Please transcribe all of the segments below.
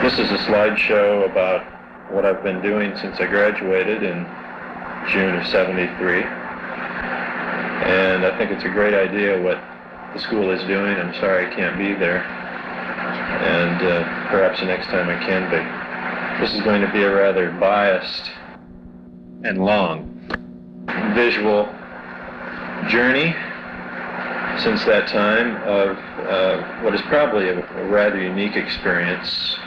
This is a slideshow about what I've been doing since I graduated in June of '73. And I think it's a great idea what the school is doing. I'm sorry I can't be there. And perhaps the next time I can be. This is going to be a rather biased and long visual journey since that time of what is probably a rather unique experience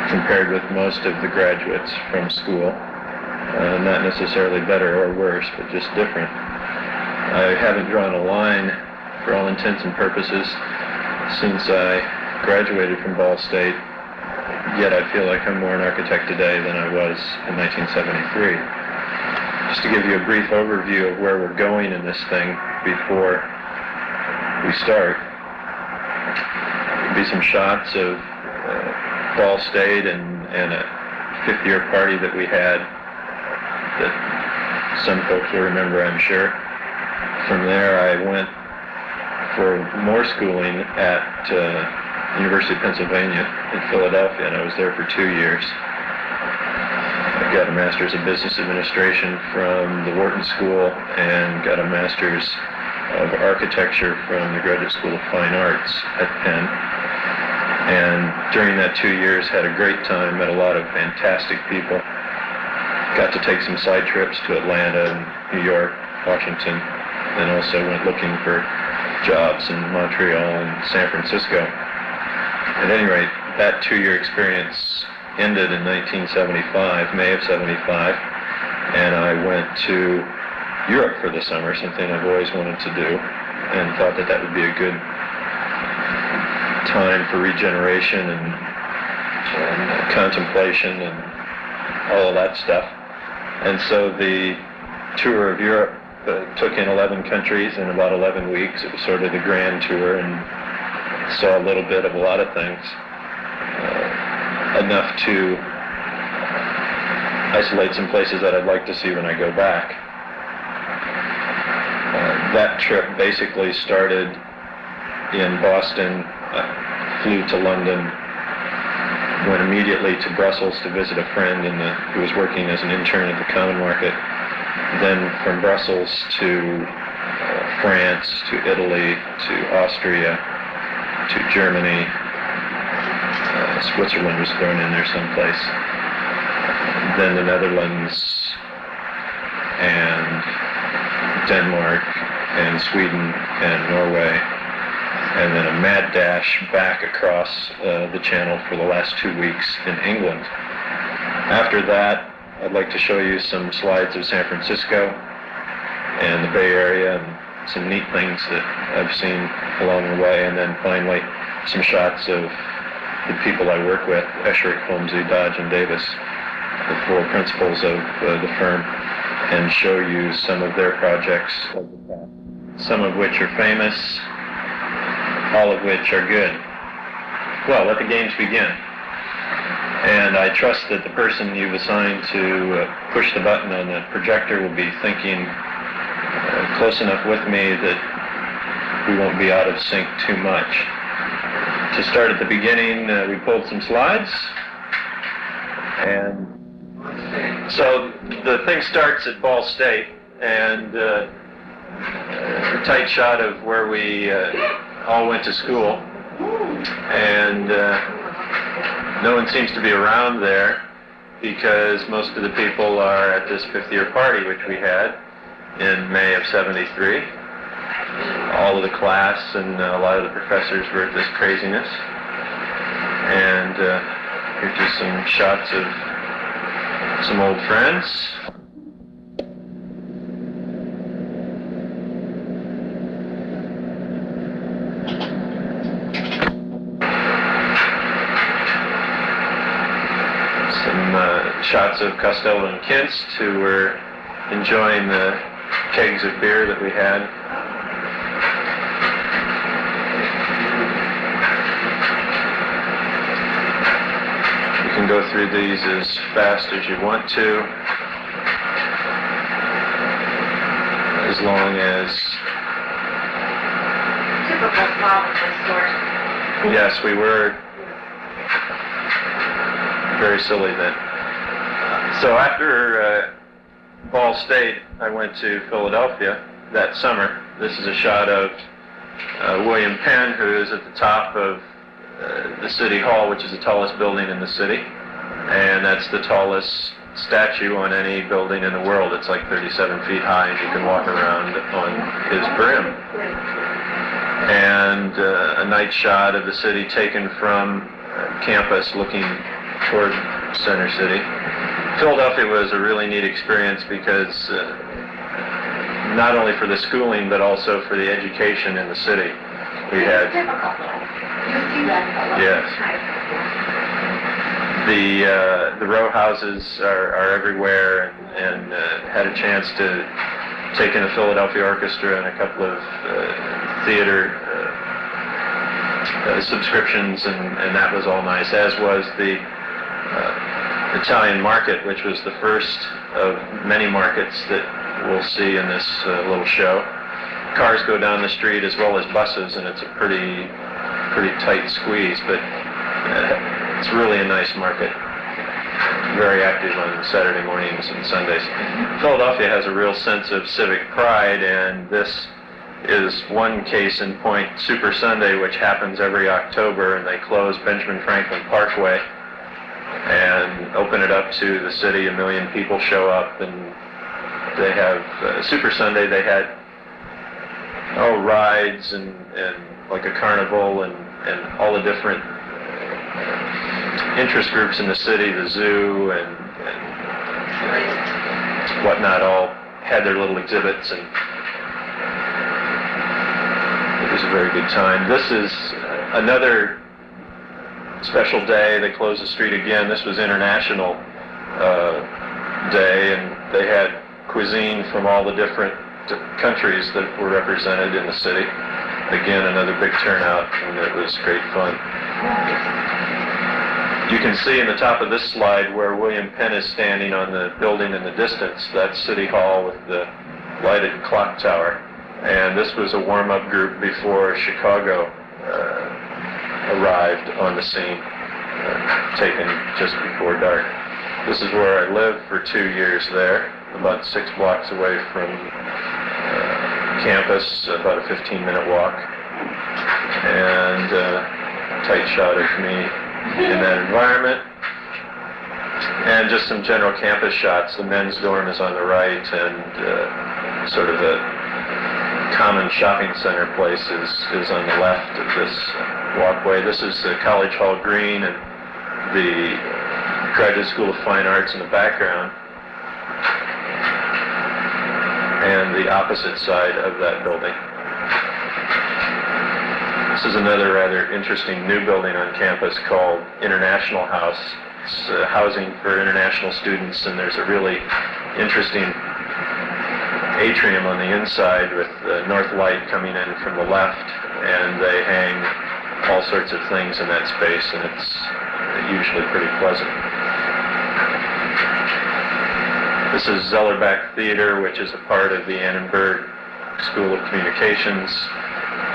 compared with most of the graduates from school. Not necessarily better or worse, but just different. I haven't drawn a line for all intents and purposes since I graduated from Ball State, yet I feel like I'm more an architect today than I was in 1973. Just to give you a brief overview of where we're going in this thing before we start. There'll be some shots of Ball State and a 50-year party that we had that some folks will remember, I'm sure. From there, I went for more schooling at University of Pennsylvania in Philadelphia, and I was there for 2 years. I got a master's in business administration from the Wharton School and got a master's of architecture from the Graduate School of Fine Arts at Penn. And during that 2 years, had a great time, met a lot of fantastic people. Got to take some side trips to Atlanta and New York, Washington, and also went looking for jobs in Montreal and San Francisco. At any rate, that 2-year experience ended in 1975, May of '75, and I went to Europe for the summer, something I've always wanted to do, and thought that that would be a good time for regeneration and contemplation and all of that stuff. And so the tour of Europe took in 11 countries in about 11 weeks. It was sort of the grand tour, and saw a little bit of a lot of things. Enough to isolate some places that I'd like to see when I go back. That trip basically started in Boston, flew to London, went immediately to Brussels to visit a friend who was working as an intern at the Common Market. Then from Brussels to France, to Italy, to Austria, to Germany. Switzerland was thrown in there someplace. Then the Netherlands and Denmark and Sweden and Norway. And then a mad dash back across the channel for the last 2 weeks in England. After that, I'd like to show you some slides of San Francisco and the Bay Area and some neat things that I've seen along the way. And then finally, some shots of the people I work with, Esherick, Holmesy, Dodge, and Davis, the 4 principals of the firm, and show you some of their projects, some of which are famous, all of which are good. Well, let the games begin. And I trust that the person you've assigned to push the button on the projector will be thinking close enough with me that we won't be out of sync too much. To start at the beginning, we pulled some slides. And so the thing starts at Ball State, and a tight shot of where we all went to school. And no one seems to be around there because most of the people are at this 50-year party, which we had in May of '73. All of the class and a lot of the professors were at this craziness. And here's just some shots of some old friends. Some shots of Costello and Kinst, who were enjoying the kegs of beer that we had. You can go through these as fast as you want to, as long as... Typical problem with source. Yes, we were very silly then. So after Ball State, I went to Philadelphia that summer. This is a shot of William Penn, who is at the top of the City Hall, which is the tallest building in the city, and that's the tallest statue on any building in the world. It's like 37 feet high, and you can walk around on his brim. And a night shot of the city taken from campus looking toward Center City. Philadelphia was a really neat experience because not only for the schooling, but also for the education in the city. We had, yes, the row houses are everywhere, and had a chance to take in a Philadelphia orchestra and a couple of theater subscriptions, and that was all nice, as was the Italian market, which was the first of many markets that we'll see in this little show. Cars go down the street as well as buses, and it's a pretty tight squeeze, but it's really a nice market. Very active on Saturday mornings and Sundays. Philadelphia has a real sense of civic pride, and this is one case in point. Super Sunday, which happens every October, and they close Benjamin Franklin Parkway and open it up to the city. 1 million people show up, and they have Super Sunday. They had rides and like a carnival and all the different interest groups in the city, the zoo and whatnot, all had their little exhibits, and it was a very good time. This is another special day. They closed the street again. This was International Day, and they had cuisine from all the different countries that were represented in the city. Again, another big turnout, and it was great fun. You can see in the top of this slide where William Penn is standing on the building in the distance. That's City Hall with the lighted clock tower. And this was a warm-up group before Chicago arrived on the scene, taken just before dark. This is where I lived for 2 years there, about 6 blocks away from campus, about a 15-minute walk. And tight shot of me in that environment. And just some general campus shots. The men's dorm is on the right, and sort of a common shopping center place is on the left of this walkway. This is the College Hall Green and the Graduate School of Fine Arts in the background, and the opposite side of that building. This is another rather interesting new building on campus called International House. It's housing for international students, and there's a really interesting atrium on the inside with the north light coming in from the left, and they hang all sorts of things in that space, and it's usually pretty pleasant. This is Zellerbach Theater, which is a part of the Annenberg School of Communications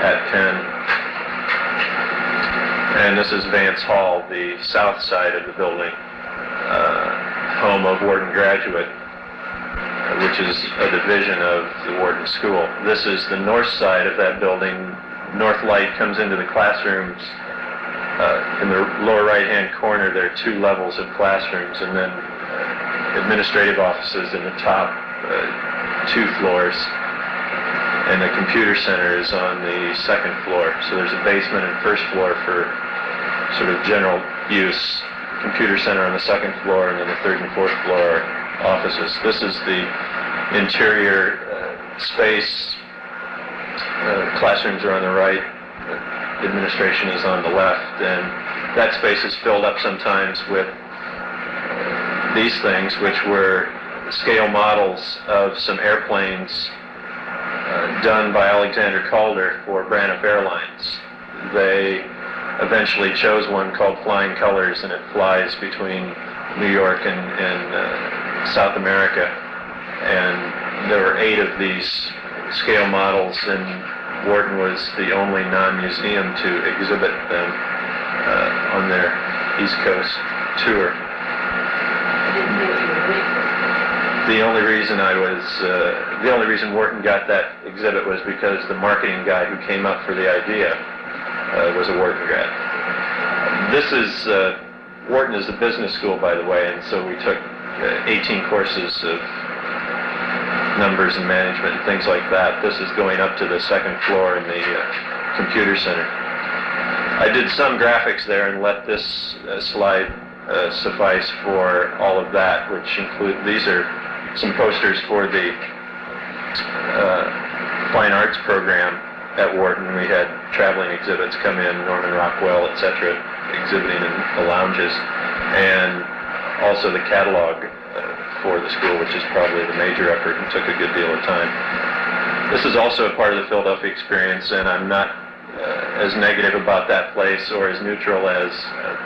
at Penn. And this is Vance Hall, the south side of the building, home of Wharton Graduate, which is a division of the Wharton School. This is the north side of that building. North light comes into the classrooms. In the lower right-hand corner, there are 2 levels of classrooms, and then administrative offices in the top 2 floors. And the computer center is on the 2nd floor. So there's a basement and 1st floor for sort of general use. Computer center on the 2nd floor, and then the 3rd and 4th floor offices. This is the interior space. Classrooms are on the right. Administration is on the left, and that space is filled up sometimes with these things, which were scale models of some airplanes done by Alexander Calder for Braniff Airlines. They eventually chose one called Flying Colors, and it flies between New York and South America. And there were 8 of these scale models, and Wharton was the only non-museum to exhibit them on their East Coast tour. The only reason Wharton got that exhibit was because the marketing guy who came up for the idea was a Wharton grad. Wharton is a business school, by the way, and so we took 18 courses of numbers and management and things like that. This is going up to the second floor in the computer center. I did some graphics there and let this slide suffice for all of that, which include, these are some posters for the fine arts program at Wharton. We had traveling exhibits come in, Norman Rockwell, etc., exhibiting in the lounges, and also the catalog for the school, which is probably the major effort and took a good deal of time. This is also a part of the Philadelphia experience, and I'm not as negative about that place or as neutral as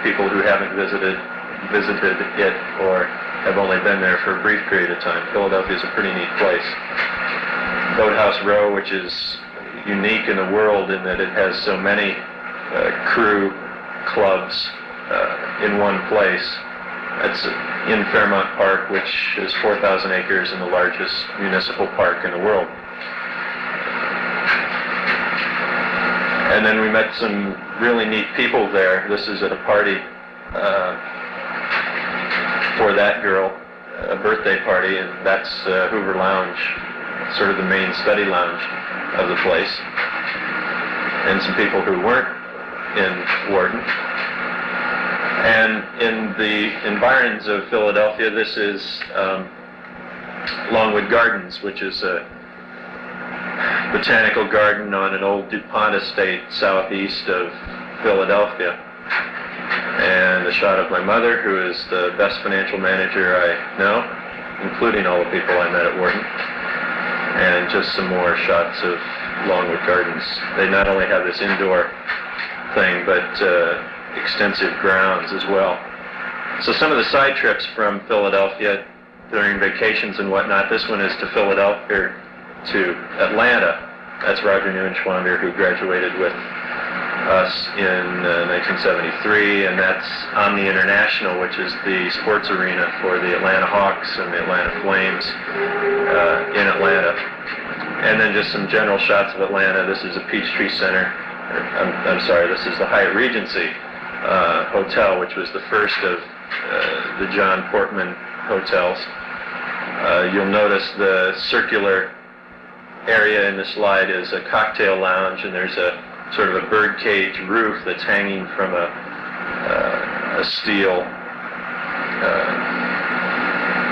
people who haven't visited it or have only been there for a brief period of time. Philadelphia is a pretty neat place. Boathouse Row, which is unique in the world in that it has so many crew clubs in one place. That's in Fairmount Park, which is 4,000 acres and the largest municipal park in the world. And then we met some really neat people there. This is at a party for that girl, a birthday party, and that's Hoover Lounge, sort of the main study lounge of the place. And some people who weren't in Wharton. And in the environs of Philadelphia, this is Longwood Gardens, which is a botanical garden on an old DuPont estate southeast of Philadelphia. And a shot of my mother, who is the best financial manager I know, including all the people I met at Wharton. And just some more shots of Longwood Gardens. They not only have this indoor thing, but extensive grounds as well. So some of the side trips from Philadelphia during vacations and whatnot, this one is to Philadelphia, to Atlanta. That's Roger Neuenschwander, who graduated with us in 1973, and that's Omni International, which is the sports arena for the Atlanta Hawks and the Atlanta Flames in Atlanta. And then just some general shots of Atlanta. This is a Peachtree Center. I'm sorry, this is the Hyatt Regency Hotel, which was the first of the John Portman hotels. You'll notice the circular area in the slide is a cocktail lounge, and there's a sort of a birdcage roof that's hanging from a steel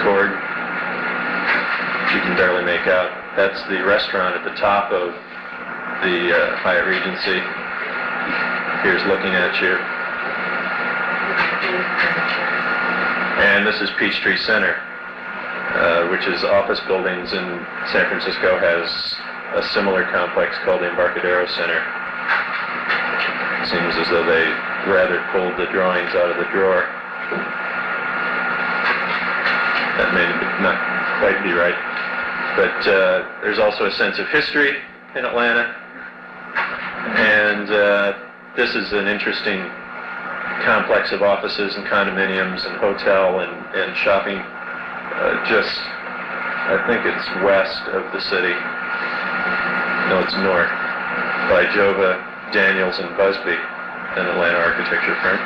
cord, which you can barely make out. That's the restaurant at the top of the Hyatt Regency. Here's looking at you. And this is Peachtree Center, which is office buildings in San Francisco, has a similar complex called the Embarcadero Center. It seems as though they rather pulled the drawings out of the drawer. That may not quite be right. But there's also a sense of history in Atlanta. And this is an interesting complex of offices and condominiums and hotel and shopping just, I think it's west of the city. No, it's north, by Jova, Daniels, and Busby, an Atlanta architecture firm.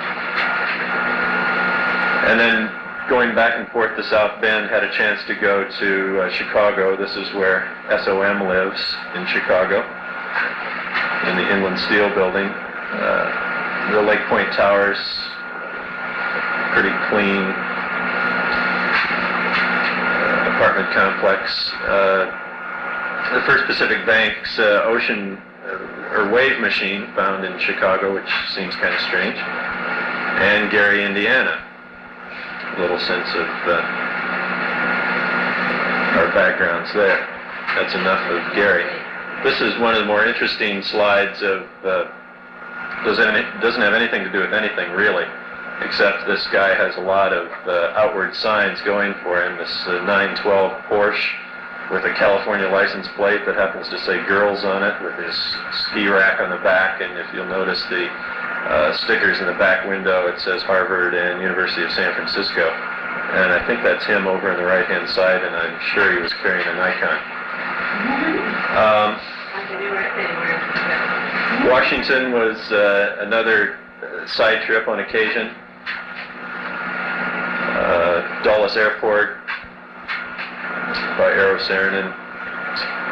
And then going back and forth to South Bend, had a chance to go to Chicago. This is where SOM lives in Chicago, in the Inland Steel building. The Lake Point Towers, pretty clean apartment complex. The First Pacific Bank's ocean or wave machine found in Chicago, which seems kind of strange. And Gary, Indiana. A little sense of our backgrounds there. That's enough of Gary. This is one of the more interesting slides of doesn't have anything to do with anything really, except this guy has a lot of outward signs going for him. This 912 Porsche with a California license plate that happens to say girls on it, with his ski rack on the back, and if you'll notice the stickers in the back window. It says Harvard and University of San Francisco. And I think that's him over on the right-hand side, and I'm sure he was carrying a Nikon. Washington was another side trip on occasion. Dulles Airport by Eero Saarinen,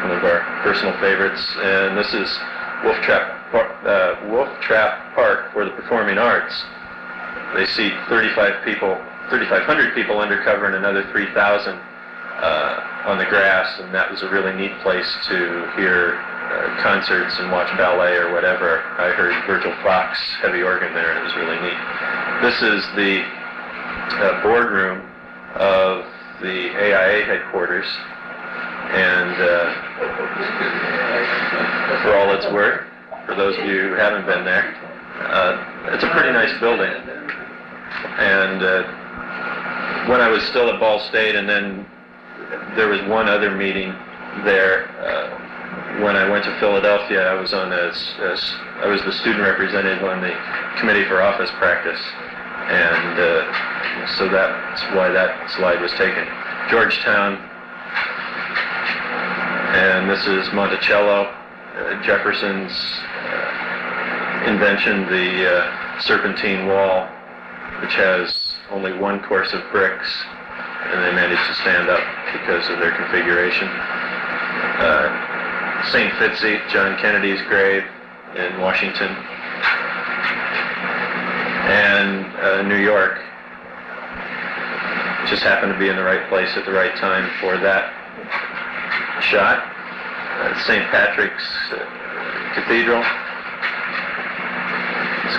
one of our personal favorites. And this is Wolf Trap Park for the Performing Arts. They seat 3,500 people undercover and another 3,000 on the grass, and that was a really neat place to hear concerts and watch ballet or whatever. I heard Virgil Fox heavy organ there, and it was really neat. This is the boardroom of the AIA headquarters, and for all it's worth, for those of you who haven't been there, it's a pretty nice building. And when I was still at Ball State, and then there was one other meeting there. When I went to Philadelphia, I was I was the student representative on the Committee for Office Practice, and so that's why that slide was taken. Georgetown, and this is Monticello, Jefferson's invention, the serpentine wall, which has only one course of bricks, and they managed to stand up because of their configuration. St. Fitzy, John Kennedy's grave in Washington. And New York. Just happened to be in the right place at the right time for that shot. St. Patrick's Cathedral.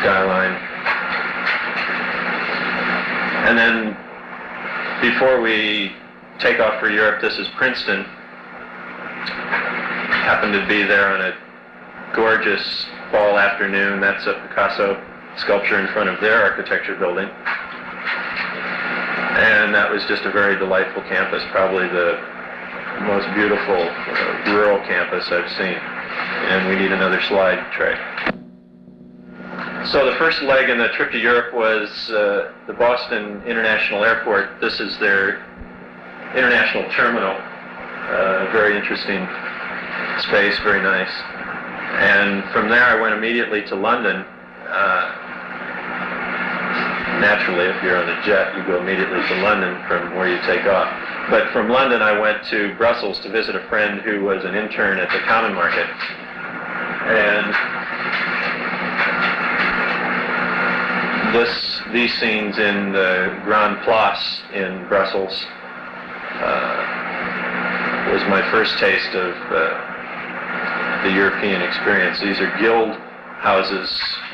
Skyline. And then before we take off for Europe, this is Princeton. Happened to be there on a gorgeous fall afternoon. That's a Picasso sculpture in front of their architecture building. And that was just a very delightful campus, probably the most beautiful rural campus I've seen. And we need another slide, Trey. So the first leg in the trip to Europe was the Boston International Airport. This is their international terminal. Very interesting space, very nice. And from there I went immediately to London. Naturally, if you're on a jet, you go immediately to London from where you take off. But from London I went to Brussels to visit a friend who was an intern at the Common Market. And these scenes in the Grand Place in Brussels was my first taste of the European experience. These are guild houses,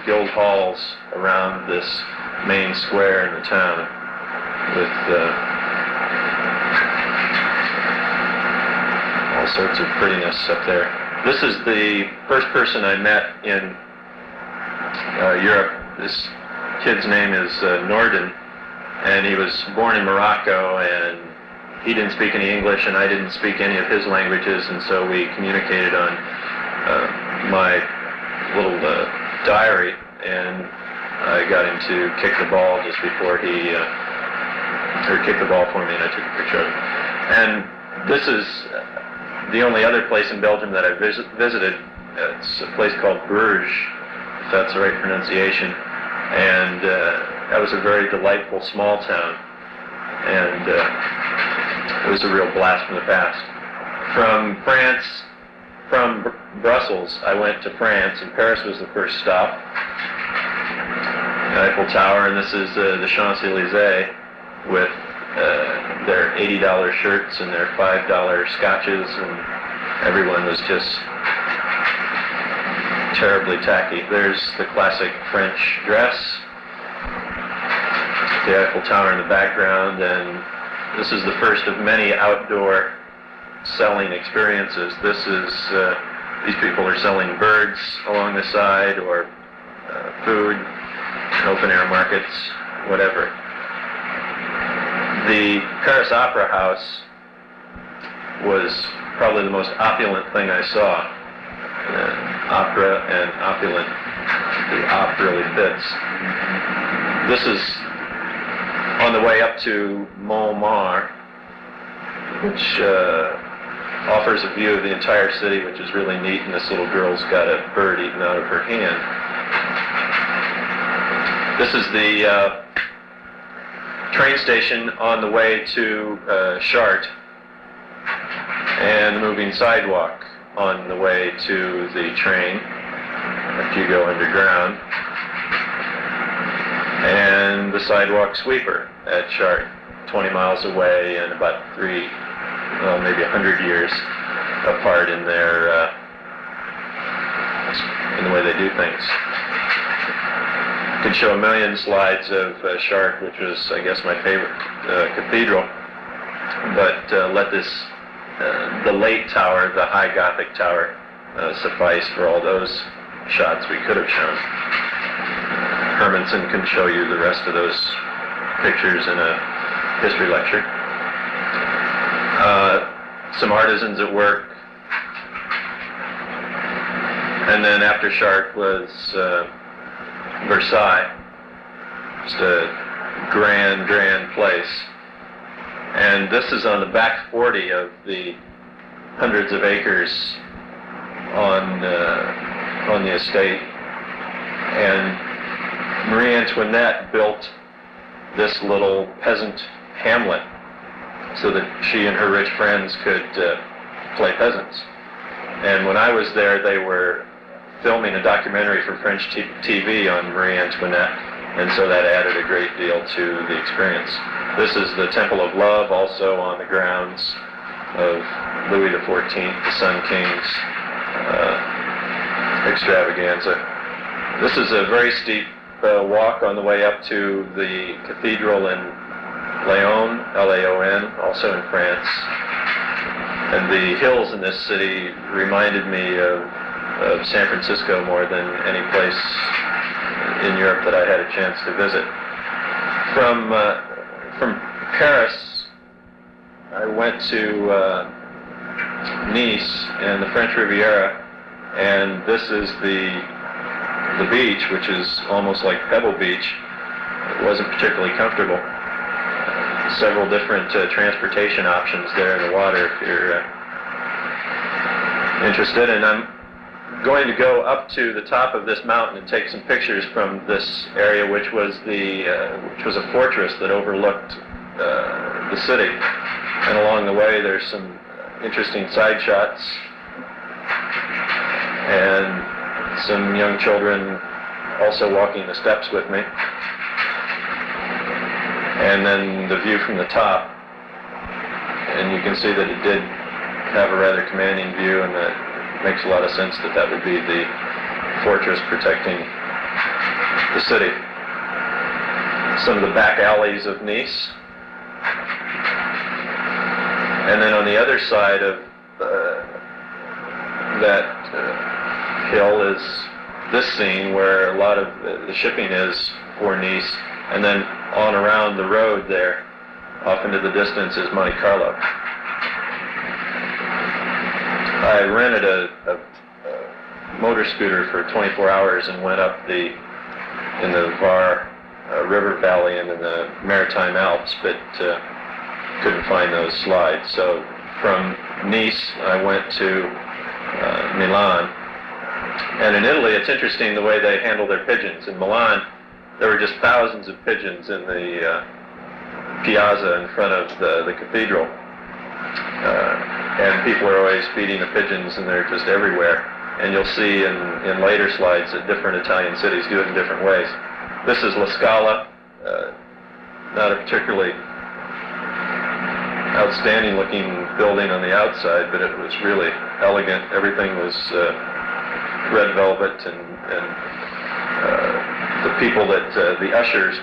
guild halls around this main square in the town with all sorts of prettiness up there. This is the first person I met in Europe. This kid's name is Norden, and he was born in Morocco, and he didn't speak any English, and I didn't speak any of his languages, and so we communicated on my little diary, and I got him to kick the ball just before he, or kick the ball for me, and I took a picture of him. And this is the only other place in Belgium that I visited. It's a place called Bruges, if that's the right pronunciation. And that was a very delightful small town, and it was a real blast from the past. From France, from Brussels, I went to France, and Paris was the first stop. The Eiffel Tower, and this is the Champs-Élysées with their $80 shirts and their $5 scotches, and everyone was just terribly tacky. There's the classic French dress, the Eiffel Tower in the background, and this is the first of many outdoor selling experiences. This is, these people are selling birds along the side, or food, open air markets, whatever. The Paris Opera House was probably the most opulent thing I saw. Opera and opulent. the op really fits. This is on the way up to Montmartre, which offers a view of the entire city, which is really neat, and this little girl's got a bird eaten out of her hand. This is the train station on the way to Chartres, and the moving sidewalk on the way to the train if you go underground, and the sidewalk sweeper at Chartres, 20 miles away and about maybe 100 years apart in their in the way they do things. I could show a million slides of Chartres, which was, I guess, my favorite cathedral, but let this the late tower, the high Gothic tower, suffice for all those shots we could have shown. Hermanson can show you the rest of those pictures in a history lecture. Some artisans at work, and then after Chartres was Versailles, just a grand place. And this is on the back 40 of the hundreds of acres on the estate. And Marie Antoinette built this little peasant hamlet so that she and her rich friends could play peasants. And when I was there, they were filming a documentary for French TV on Marie Antoinette, and so that added a great deal to the experience. This is the Temple of Love, also on the grounds of Louis XIV, the Sun King's extravaganza. This is a very steep walk on the way up to the cathedral in Lyon, L-A-O-N, also in France. And the hills in this city reminded me of San Francisco more than any place in Europe that I had a chance to visit. From Paris, I went to Nice and the French Riviera, and this is the beach, which is almost like Pebble Beach. It wasn't particularly comfortable. Several different transportation options there in the water if you're interested. And I'm going to go up to the top of this mountain and take some pictures from this area, which was a fortress that overlooked the city. And along the way, there's some interesting side shots and some young children also walking the steps with me. And then the view from the top, and you can see that it did have a rather commanding view, and that makes a lot of sense that that would be the fortress protecting the city. Some of the back alleys of Nice. And then on the other side of that hill is this scene where a lot of the shipping is for Nice, and then on around the road there, off into the distance, is Monte Carlo. I rented a motor scooter for 24 hours and went up in the Var river valley and in the Maritime Alps, but couldn't find those slides. So from Nice, I went to Milan. And in Italy, it's interesting the way they handle their pigeons. In Milan, there were just thousands of pigeons in the piazza in front of the cathedral. And people are always feeding the pigeons, and they're just everywhere. And you'll see in later slides that different Italian cities do it in different ways. This is La Scala, not a particularly outstanding looking building on the outside, but it was really elegant. Everything was red velvet, and the people the ushers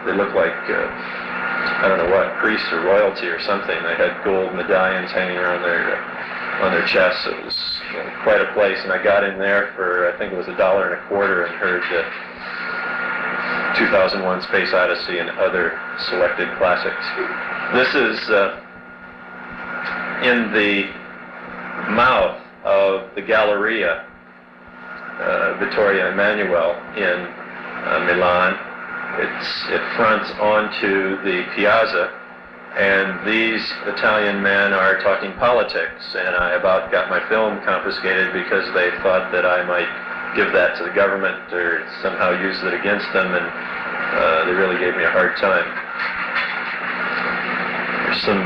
they looked like, I don't know what, priests or royalty or something. They had gold medallions hanging around on their chests. It was quite a place, and I got in there for, I think it was $1.25, and heard 2001: Space Odyssey and other selected classics. This is in the mouth of the Galleria, Vittorio Emanuele in Milan. It fronts onto the piazza, and these Italian men are talking politics, and I about got my film confiscated because they thought that I might give that to the government or somehow use it against them, and they really gave me a hard time. There's some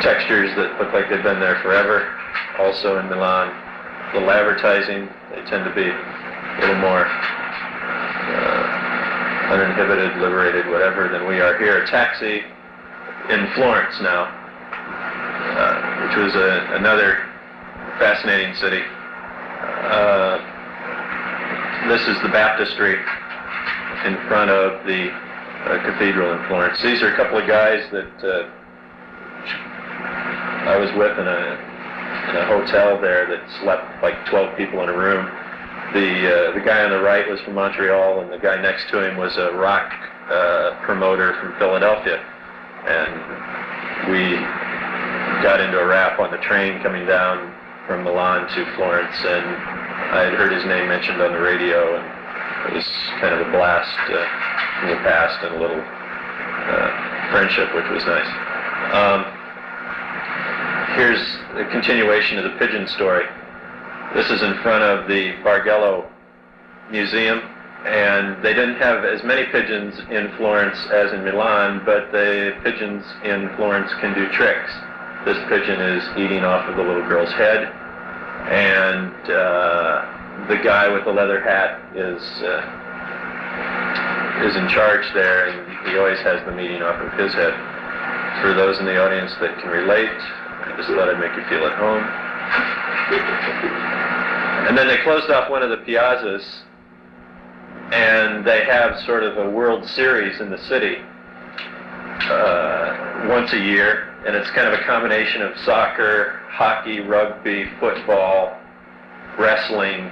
textures that look like they've been there forever, also in Milan. A little advertising, they tend to be a little more uninhibited, liberated, whatever, than we are here. A taxi in Florence now, which was another fascinating city. This is the baptistry in front of the cathedral in Florence. These are a couple of guys that I was with in a hotel there that slept like 12 people in a room. The guy on the right was from Montreal, and the guy next to him was a rock promoter from Philadelphia. And we got into a rap on the train coming down from Milan to Florence, and I had heard his name mentioned on the radio, and it was kind of a blast from the past and a little friendship, which was nice. Here's a continuation of the pigeon story. This is in front of the Bargello Museum, and they didn't have as many pigeons in Florence as in Milan, but the pigeons in Florence can do tricks. This pigeon is eating off of the little girl's head, and the guy with the leather hat is in charge there, and he always has them eating off of his head. For those in the audience that can relate, I just thought I'd make you feel at home. And then they closed off one of the piazzas, and they have sort of a World Series in the city once a year, and it's kind of a combination of soccer, hockey, rugby, football, wrestling,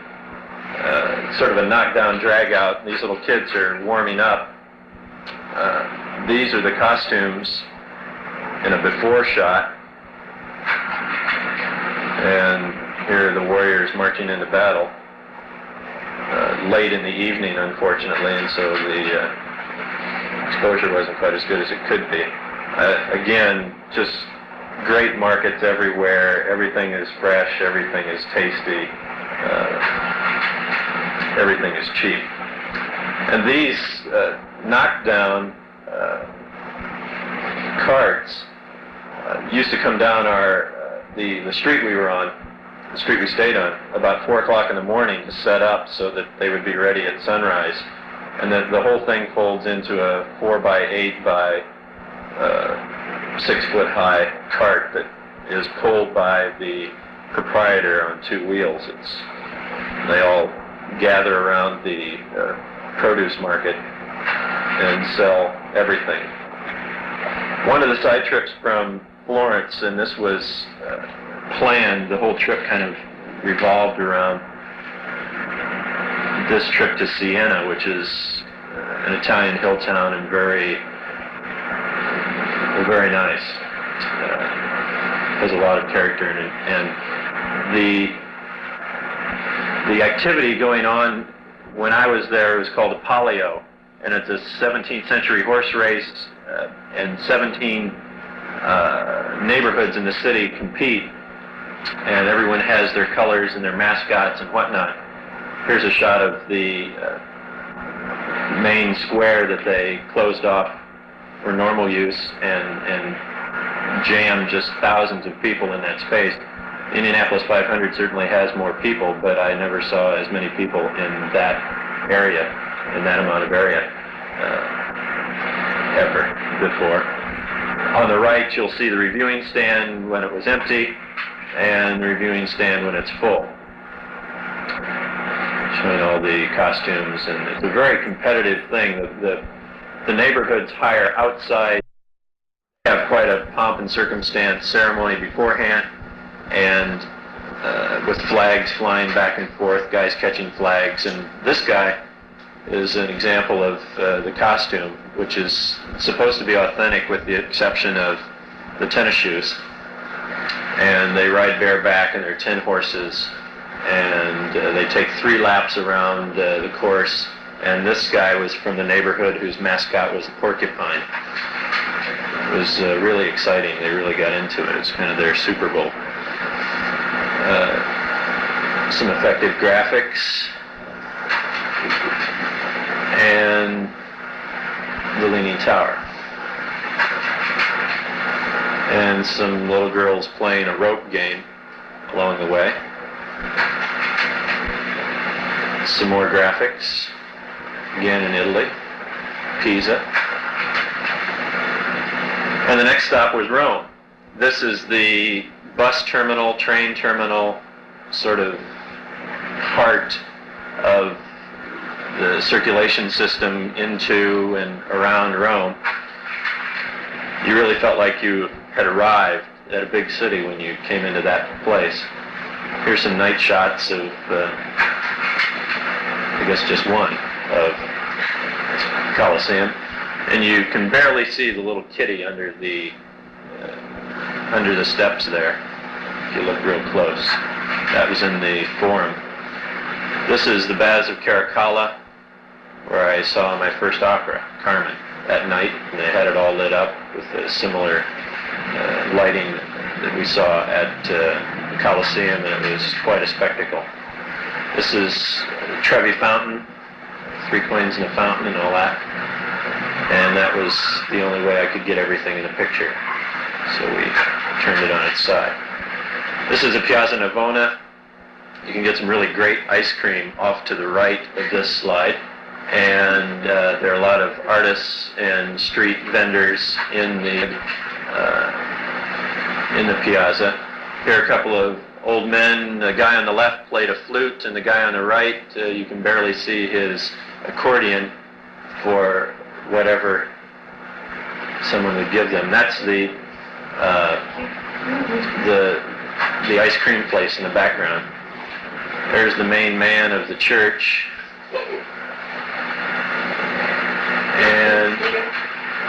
sort of a knockdown drag-out. These little kids are warming up. These are the costumes in a before shot. And here are the warriors marching into battle. Late in the evening, unfortunately, and so the exposure wasn't quite as good as it could be. Again, just great markets everywhere. Everything is fresh. Everything is tasty. Everything is cheap. And these knockdown carts used to come down the street we were on, the street we stayed on, about 4 o'clock in the morning to set up so that they would be ready at sunrise. And then the whole thing folds into a 4 by 8 by 6 foot high cart that is pulled by the proprietor on 2 wheels. They all gather around the produce market and sell everything. One of the side trips from Florence, and this was planned, the whole trip kind of revolved around this trip to Siena, which is an Italian hill town and very nice. Has a lot of character in it, and the activity going on when I was there was called a palio, and it's a 17th century horse race, and 17 neighborhoods in the city compete, and everyone has their colors and their mascots and whatnot. Here's a shot of the main square that they closed off for normal use and jammed just thousands of people in that space. Indianapolis 500 certainly has more people, but I never saw as many people in that area, in that amount of area, ever before. On the right, you'll see the reviewing stand when it was empty, and the reviewing stand when it's full, showing all the costumes, and it's a very competitive thing. The neighborhoods hire outside, have quite a pomp and circumstance ceremony beforehand, and with flags flying back and forth, guys catching flags, and this guy is an example of the costume, which is supposed to be authentic with the exception of the tennis shoes. And they ride bareback, and there are 10 horses, and they take 3 laps around the course. And this guy was from the neighborhood whose mascot was the porcupine. It was really exciting. They really got into it. It's kind of their Super Bowl. Some effective graphics, and the Leaning Tower. And some little girls playing a rope game along the way. Some more graphics, again in Italy, Pisa. And the next stop was Rome. This is the bus terminal, train terminal, sort of heart of the circulation system into and around Rome. You really felt like you had arrived at a big city when you came into that place. Here's some night shots of, I guess just one, of Colosseum. And you can barely see the little kitty under the steps there, if you look real close. That was in the Forum. This is the Baths of Caracalla, where I saw my first opera, Carmen, at night, and they had it all lit up with a similar lighting that we saw at the Colosseum, and it was quite a spectacle. This is Trevi Fountain, 3 coins in a fountain and all that, and that was the only way I could get everything in the picture, so we turned it on its side. This is a Piazza Navona. You can get some really great ice cream off to the right of this slide. And there are a lot of artists and street vendors in the piazza. Here are a couple of old men. The guy on the left played a flute, and the guy on the right, you can barely see his accordion for whatever someone would give them. That's the ice cream place in the background. There's the main man of the church. And,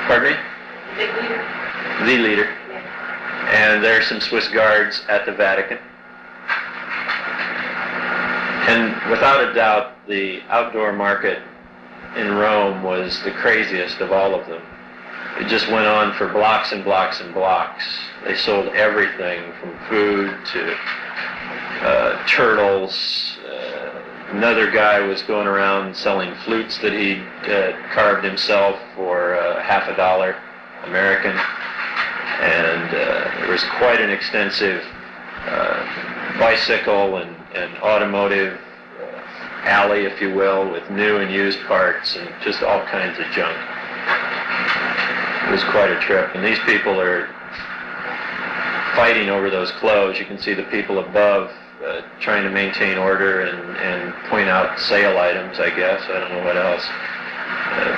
pardon me? The leader. And there's some Swiss guards at the Vatican. And without a doubt, the outdoor market in Rome was the craziest of all of them. It just went on for blocks and blocks and blocks. They sold everything from food to turtles. Another guy was going around selling flutes that he'd carved himself for $50 American. And there was quite an extensive bicycle and automotive alley, if you will, with new and used parts and just all kinds of junk. It was quite a trip. And these people are fighting over those clothes. You can see the people above trying to maintain order and point out sale items, I guess. I don't know what else.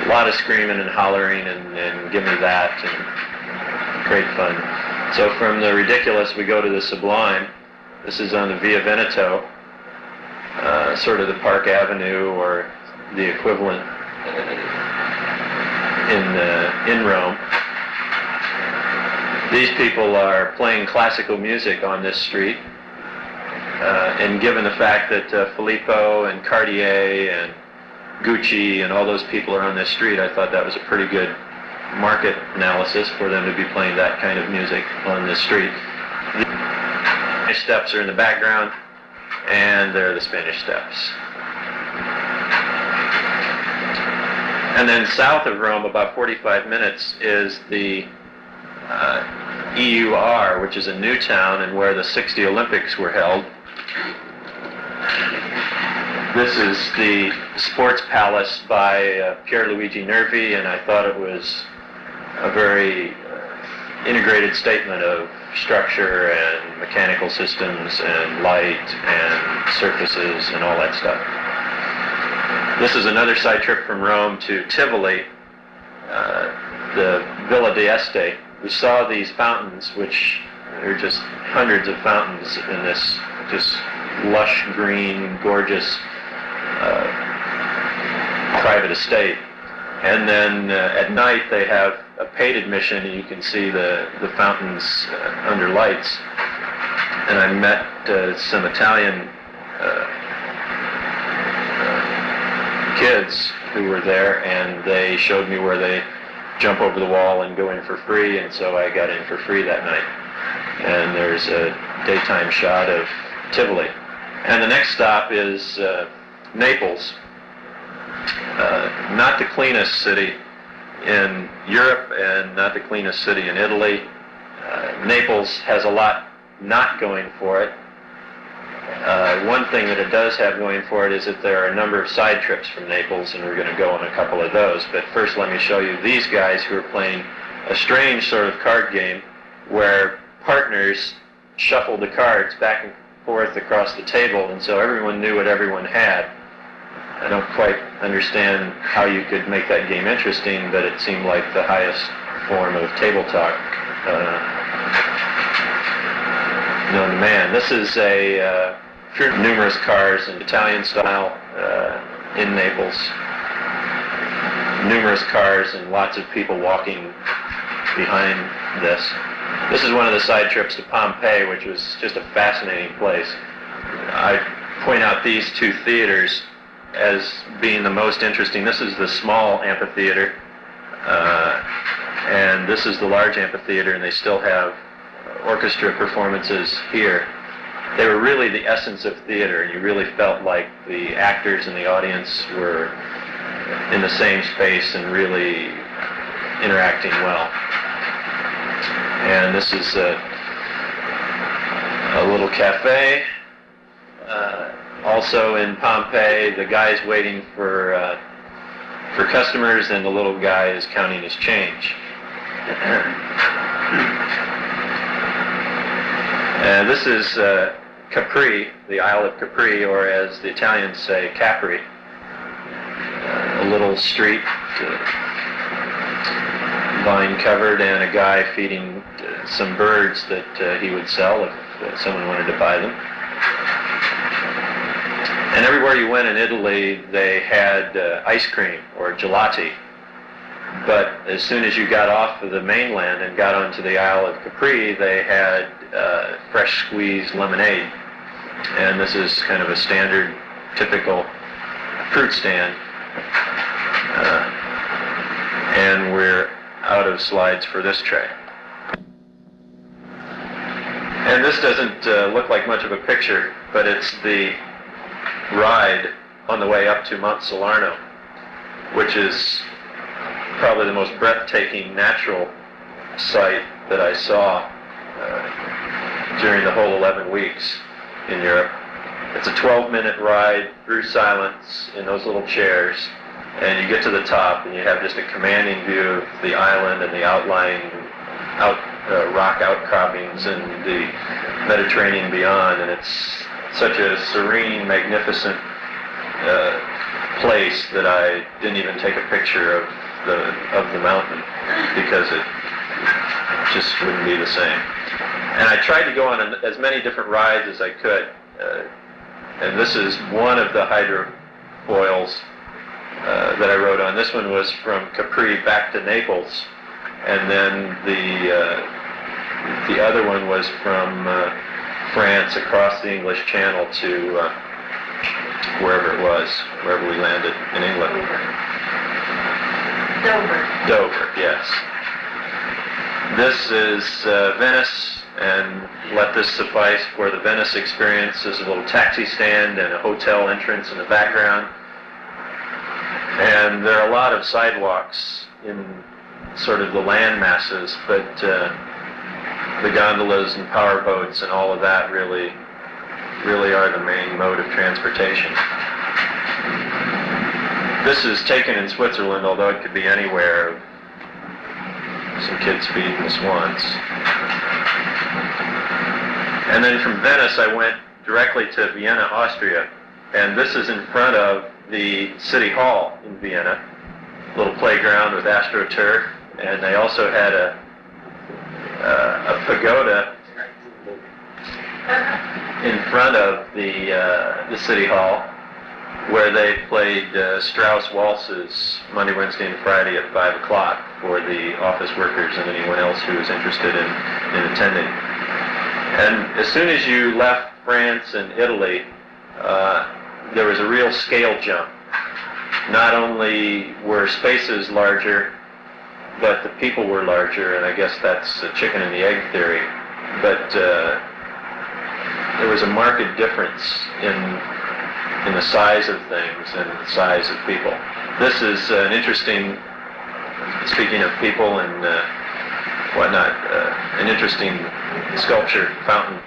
A lot of screaming and hollering and give me that, and great fun. So from the ridiculous, we go to the sublime. This is on the Via Veneto, sort of the Park Avenue or the equivalent in Rome. These people are playing classical music on this street. And given the fact that Filippo and Cartier and Gucci and all those people are on this street, I thought that was a pretty good market analysis for them to be playing that kind of music on this street. The Spanish Steps are in the background, and there are the Spanish Steps. And then south of Rome, about 45 minutes, is the EUR, which is a new town and where the 60 Olympics were held. This is the Sports Palace by Pierluigi Nervi, and I thought it was a very integrated statement of structure and mechanical systems and light and surfaces and all that stuff. This is another side trip from Rome to Tivoli, the Villa d'Este. We saw these fountains, which are just hundreds of fountains in this just lush green, gorgeous private estate. And then at night they have a paid admission, and you can see the fountains under lights. And I met some Italian kids who were there, and they showed me where they jump over the wall and go in for free, and so I got in for free that night. And there's a daytime shot of Tivoli. And the next stop is Naples. Not the cleanest city in Europe and not the cleanest city in Italy. Naples has a lot not going for it. One thing that it does have going for it is that there are a number of side trips from Naples, and we're going to go on a couple of those. But first let me show you these guys who are playing a strange sort of card game where partners shuffled the cards back and forth across the table, and so everyone knew what everyone had. I don't quite understand how you could make that game interesting, but it seemed like the highest form of table talk known to man. This is a numerous cars in Italian style in Naples. Numerous cars and lots of people walking behind this. This is one of the side trips to Pompeii, which was just a fascinating place. I point out these two theaters as being the most interesting. This is the small amphitheater, and this is the large amphitheater, and they still have orchestra performances here. They were really the essence of theater, and you really felt like the actors and the audience were in the same space and really interacting well. And this is a little cafe. Also in Pompeii, the guy's waiting for customers, and the little guy is counting his change. This is Capri, the Isle of Capri, or as the Italians say, Capri. A little street, vine-covered, and a guy feeding some birds that he would sell if someone wanted to buy them. And everywhere you went in Italy, they had ice cream or gelati. But as soon as you got off of the mainland and got onto the Isle of Capri, they had fresh squeezed lemonade. And this is kind of a standard, typical fruit stand. And we're out of slides for this tray. And this doesn't look like much of a picture, but it's the ride on the way up to Mount Salerno, which is probably the most breathtaking natural sight that I saw during the whole 11 weeks in Europe. It's a 12-minute ride through silence in those little chairs, and you get to the top and you have just a commanding view of the island and the outlying rock outcroppings and the Mediterranean beyond, and it's such a serene, magnificent place that I didn't even take a picture of the mountain because it just wouldn't be the same. And I tried to go on as many different rides as I could, and this is one of the hydrofoils that I rode on. This one was from Capri back to Naples, and then the other one was from France across the English Channel to wherever it was, wherever we landed in England. Dover, yes. This is Venice, and let this suffice for the Venice experience. There's a little taxi stand and a hotel entrance in the background. And there are a lot of sidewalks in sort of the land masses, but the gondolas and power boats and all of that really are the main mode of transportation. This is taken in Switzerland, although it could be anywhere. Some kids feeding the swans. And then from Venice I went directly to Vienna, Austria, and this is in front of the City Hall in Vienna, a little playground with AstroTurf, and they also had a pagoda in front of the City Hall, where they played Strauss waltzes Monday, Wednesday, and Friday at 5 o'clock for the office workers and anyone else who was interested in attending. And as soon as you left France and Italy, there was a real scale jump. not only were spaces larger, but the people were larger, and I guess that's the chicken and the egg theory. But there was a marked difference in the size of things and the size of people. This is an interesting, speaking of people and whatnot, an interesting sculpture fountain,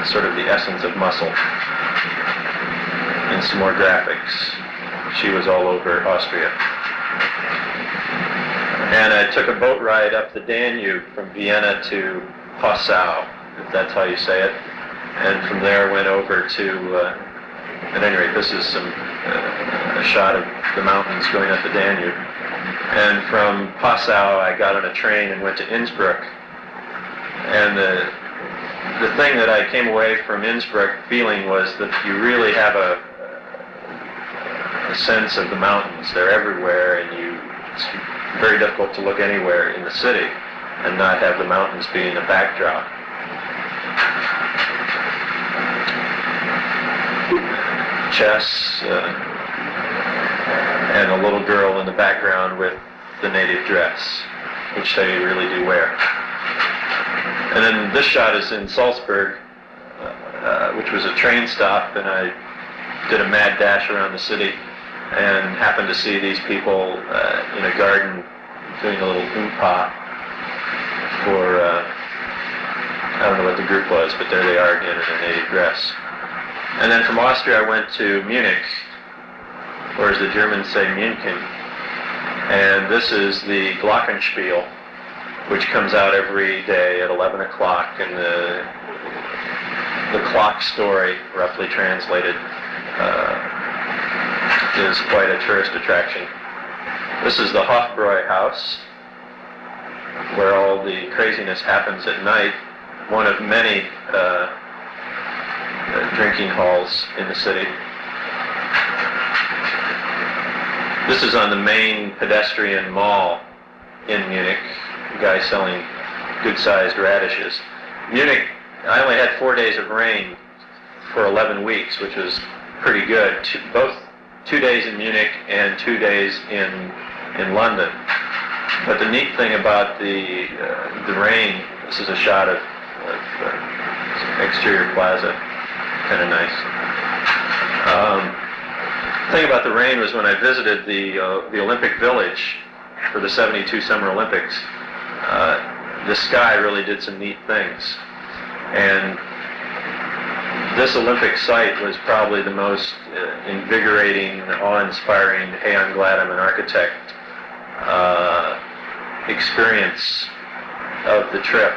sort of the essence of muscle, and some more graphics. She was all over Austria. And I took a boat ride up the Danube from Vienna to Passau, if that's how you say it, and from there went over to, at any rate, this is a shot of the mountains going up the Danube. And from Passau I got on a train and went to Innsbruck. And the thing that I came away from Innsbruck feeling was that you really have a sense of the mountains. They're everywhere, and it's very difficult to look anywhere in the city and not have the mountains being a backdrop. Chess, and a little girl in the background with the native dress, which they really do wear. And then this shot is in Salzburg, which was a train stop, and I did a mad dash around the city and happened to see these people in a garden doing a little oompa for, I don't know what the group was, but there they are again in a native dress. And then from Austria I went to Munich, or as the Germans say, München. And this is the Glockenspiel, which comes out every day at 11 o'clock, and the clock story, roughly translated, is quite a tourist attraction. This is the Hofbräu house, where all the craziness happens at night, one of many drinking halls in the city. This is on the main pedestrian mall in Munich, a guy selling good-sized radishes. Munich, I only had 4 days of rain for 11 weeks, which was pretty good. Both 2 days in Munich and 2 days in London. But the neat thing about the rain, this is a shot of exterior plaza, kind of nice. The thing about the rain was when I visited the Olympic Village for the '72 Summer Olympics, the sky really did some neat things. And this Olympic site was probably the most invigorating, awe-inspiring, hey, I'm glad I'm an architect experience of the trip.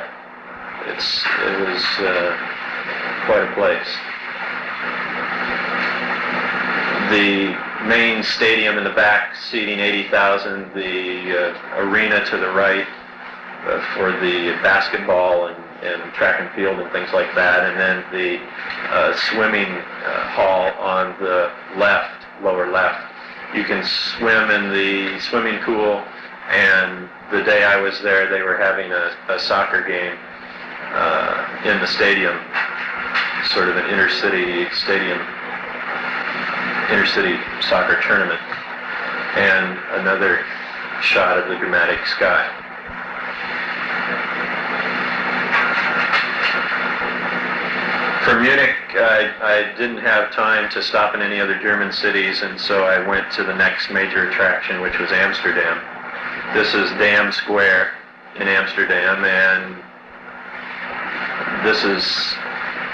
It was quite a place. The main stadium in the back, seating 80,000, the arena to the right for the basketball and track and field and things like that, and then the swimming hall on the left, lower left. You can swim in the swimming pool, and the day I was there they were having a soccer game in the stadium, sort of an inter-city soccer tournament, and another shot of the dramatic sky. For Munich, I didn't have time to stop in any other German cities, and so I went to the next major attraction, which was Amsterdam. This is Dam Square in Amsterdam, and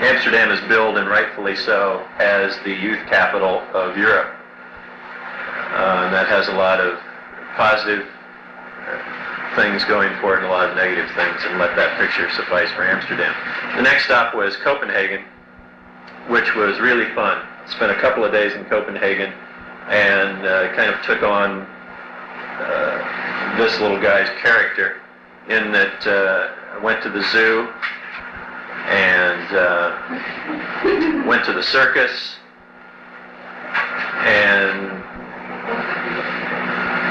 Amsterdam is billed, and rightfully so, as the youth capital of Europe. And that has a lot of positive things going for it and a lot of negative things, and let that picture suffice for Amsterdam. The next stop was Copenhagen, which was really fun. Spent a couple of days in Copenhagen and kind of took on this little guy's character, in that I went to the zoo and went to the circus, and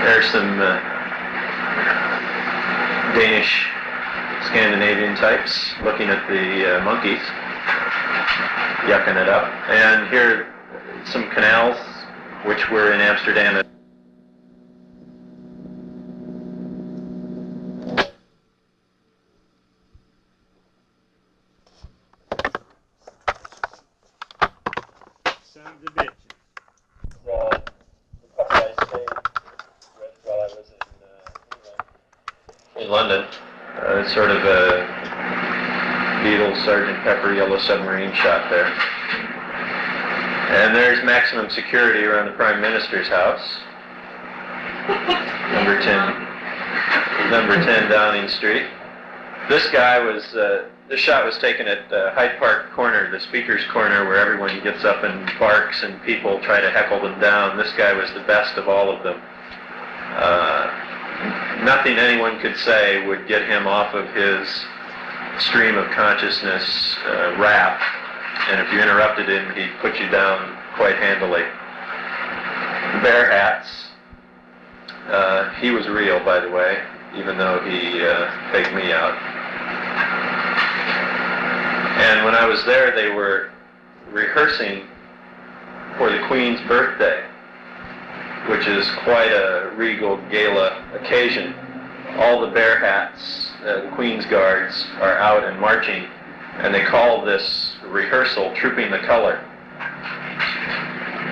there's some Danish, Scandinavian types looking at the monkeys, yucking it up. And here some canals which were in Amsterdam. Sons of bitches. The couple I stayed with while I was in London. It's sort of a Beatles, Sgt. Pepper, Yellow Submarine shot there. And there's maximum security around the Prime Minister's house. Number 10 Downing Street. This guy was, this shot was taken at Hyde Park Corner, the Speaker's Corner, where everyone gets up and barks and people try to heckle them down. This guy was the best of all of them. Nothing anyone could say would get him off of his stream of consciousness rap, and if you interrupted him, he'd put you down quite handily. Bear hats. He was real, by the way, even though he faked me out. And when I was there, they were rehearsing for the Queen's birthday, which is quite a regal gala occasion. All the bear hats, the Queen's Guards, are out and marching, and they call this rehearsal Trooping the Color.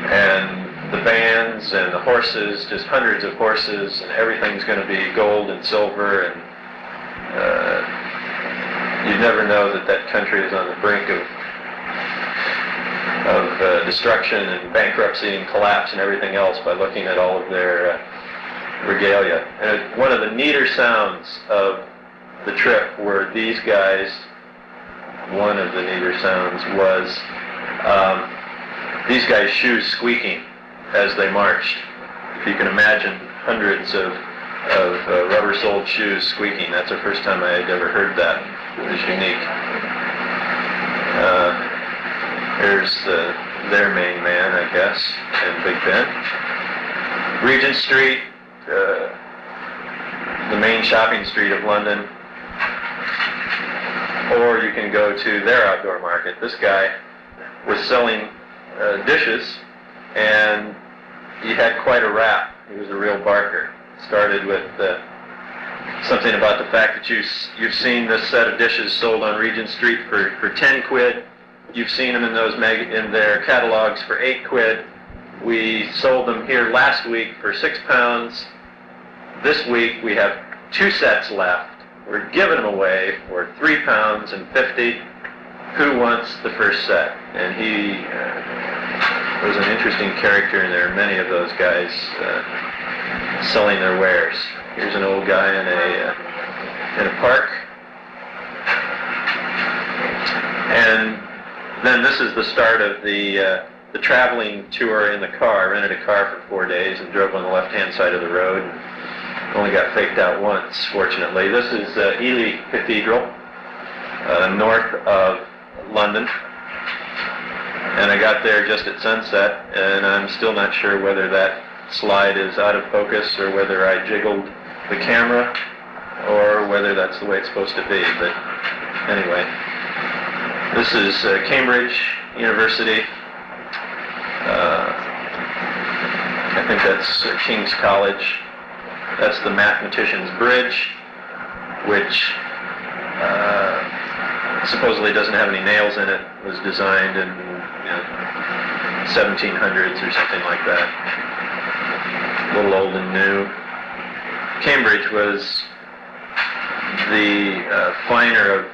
And the bands and the horses, just hundreds of horses, and everything's going to be gold and silver, and you never know that that country is on the brink of destruction and bankruptcy and collapse and everything else by looking at all of their regalia. And one of the neater sounds of the trip were these guys. One of the neater sounds was these guys' shoes squeaking as they marched. If you can imagine hundreds of rubber-soled shoes squeaking, that's the first time I had ever heard that. It was unique. Here's their main man, I guess, in Big Ben. Regent Street, the main shopping street of London. Or you can go to their outdoor market. This guy was selling dishes, and he had quite a rap. He was a real barker. Started with something about the fact that you've seen this set of dishes sold on Regent Street for 10 quid. You've seen them in those in their catalogs for 8 quid. We sold them here last week for £6. This week we have 2 sets left. We're giving them away for £3.50. Who wants the first set? And he was an interesting character, and there are many of those guys selling their wares. Here's an old guy in a park. And then this is the start of the traveling tour in the car. I rented a car for 4 days and drove on the left-hand side of the road. And only got faked out once, fortunately. This is Ely Cathedral, north of London. And I got there just at sunset, and I'm still not sure whether that slide is out of focus or whether I jiggled the camera or whether that's the way it's supposed to be. But anyway, this is Cambridge University. I think that's King's College. That's the Mathematician's Bridge, which supposedly doesn't have any nails in it. It was designed in 1700s or something like that. A little old and new. Cambridge was the finer of...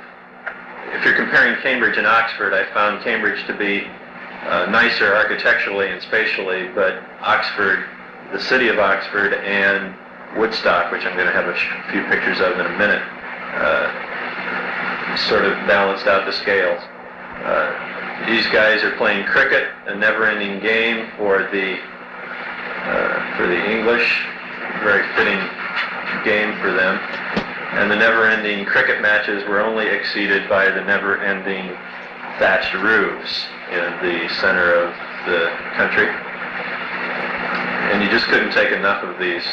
If you're comparing Cambridge and Oxford, I found Cambridge to be nicer architecturally and spatially, but Oxford, the city of Oxford, and Woodstock, which I'm going to have a few pictures of in a minute, sort of balanced out the scales. These guys are playing cricket, a never-ending game for the English, very fitting game for them. And the never-ending cricket matches were only exceeded by the never-ending thatched roofs in the center of the country. And you just couldn't take enough of these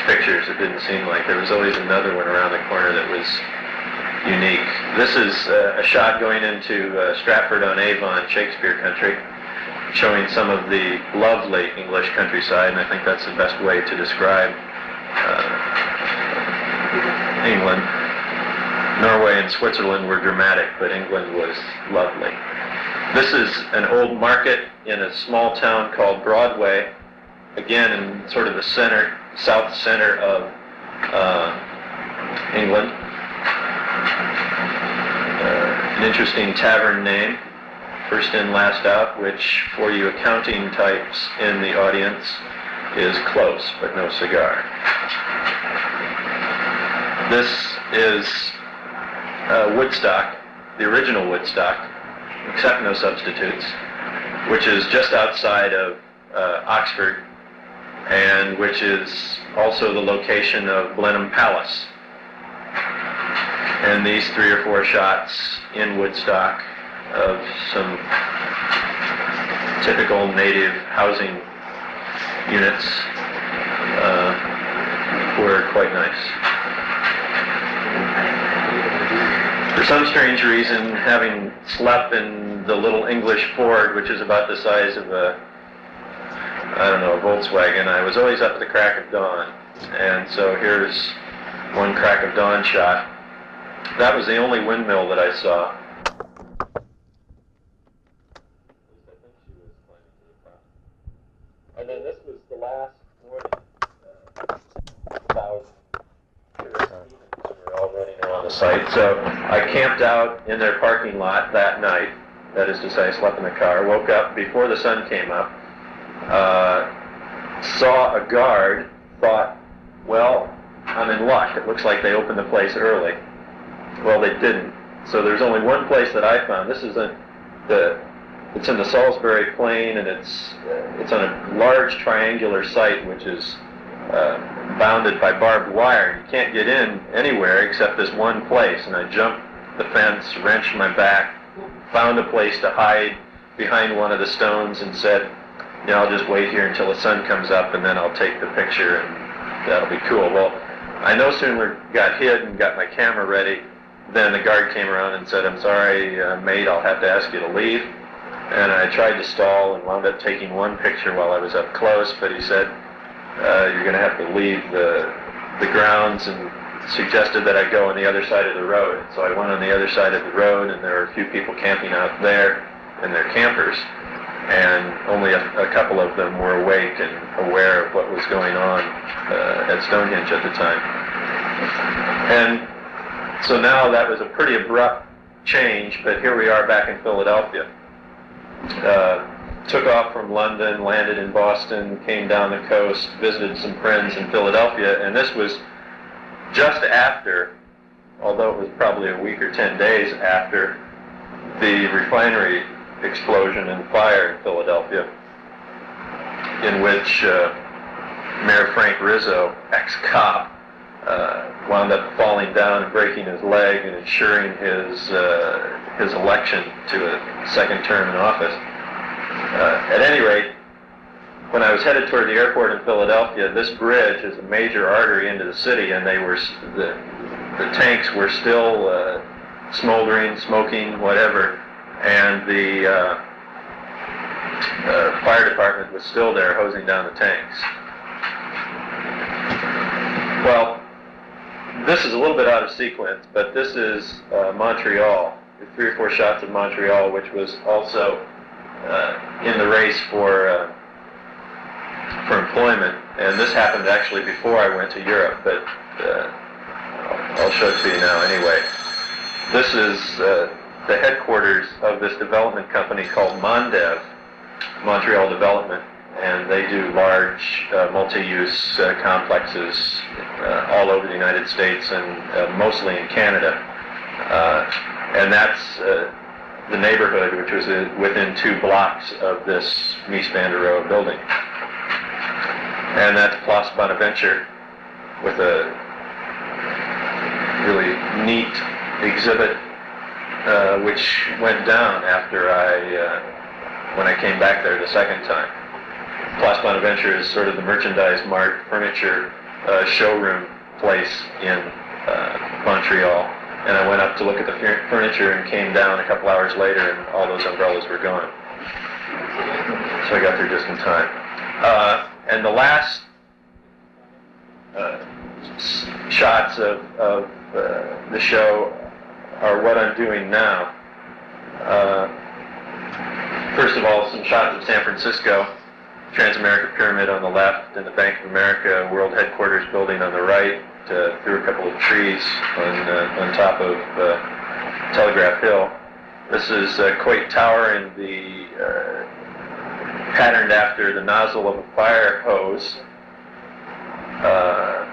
pictures. It didn't seem like there was always another one around the corner that was unique. This is a shot going into Stratford-on-Avon, Shakespeare country. showing some of the lovely English countryside, and I think that's the best way to describe England. Norway and Switzerland were dramatic, but England was lovely. This is an old market in a small town called Broadway, again in sort of the center, south center of England. An interesting tavern name, First In, Last Out, which for you accounting types in the audience is close, but no cigar. This is Woodstock, the original Woodstock, except no substitutes, which is just outside of Oxford, and which is also the location of Blenheim Palace. And these 3 or 4 shots in Woodstock of some typical native housing units were quite nice. For some strange reason, having slept in the little English Ford, which is about the size of a Volkswagen, I was always up at the crack of dawn. And so here's one crack of dawn shot. That was the only windmill that I saw. And then this was the last more than 1,000 tourists who were all running around the site. So I camped out in their parking lot that night. That is to say, I slept in the car, woke up before the sun came up, saw a guard, thought, well, I'm in luck. It looks like they opened the place early. Well, they didn't. So there's only one place that I found. This is it's in the Salisbury Plain, and it's on a large triangular site which is bounded by barbed wire. You can't get in anywhere except this one place. And I jumped the fence, wrenched my back, found a place to hide behind one of the stones, and said, I'll just wait here until the sun comes up, and then I'll take the picture, and that'll be cool. Well, I no sooner got hid and got my camera ready, then the guard came around and said, I'm sorry, mate, I'll have to ask you to leave. And I tried to stall and wound up taking one picture while I was up close, but he said, you're going to have to leave the grounds, and suggested that I go on the other side of the road. And so I went on the other side of the road, and there were a few people camping out there, and they're campers. And only a couple of them were awake and aware of what was going on at Stonehenge at the time. And so now that was a pretty abrupt change, but here we are back in Philadelphia. Took off from London, landed in Boston, came down the coast, visited some friends in Philadelphia, and this was just after, although it was probably a week or 10 days after, the refinery explosion and fire in Philadelphia, in which Mayor Frank Rizzo, ex-cop, wound up falling down and breaking his leg and ensuring his election to a second term in office. At any rate, when I was headed toward the airport in Philadelphia, this bridge is a major artery into the city, and the tanks were still smoldering, smoking, whatever, and the fire department was still there hosing down the tanks. Well, this is a little bit out of sequence, but this is Montreal. 3 or 4 shots of Montreal, which was also in the race for employment, and this happened actually before I went to Europe, but I'll show it to you now anyway. This is the headquarters of this development company called Mondev, Montreal Development, and they do large multi-use complexes all over the United States and mostly in Canada. And that's the neighborhood, which was within 2 blocks of this Mies van der Rohe building. And that's Place Bonaventure with a really neat exhibit which went down after when I came back there the second time. Place Bonaventure is sort of the merchandise mart furniture showroom place in Montreal. And I went up to look at the furniture and came down a couple hours later, and all those umbrellas were gone. So I got there just in time. And the last shots of the show are what I'm doing now. First of all, some shots of San Francisco, Transamerica Pyramid on the left, and the Bank of America World Headquarters building on the right, through a couple of trees on top of Telegraph Hill. This is Coit Tower in the patterned after the nozzle of a fire hose,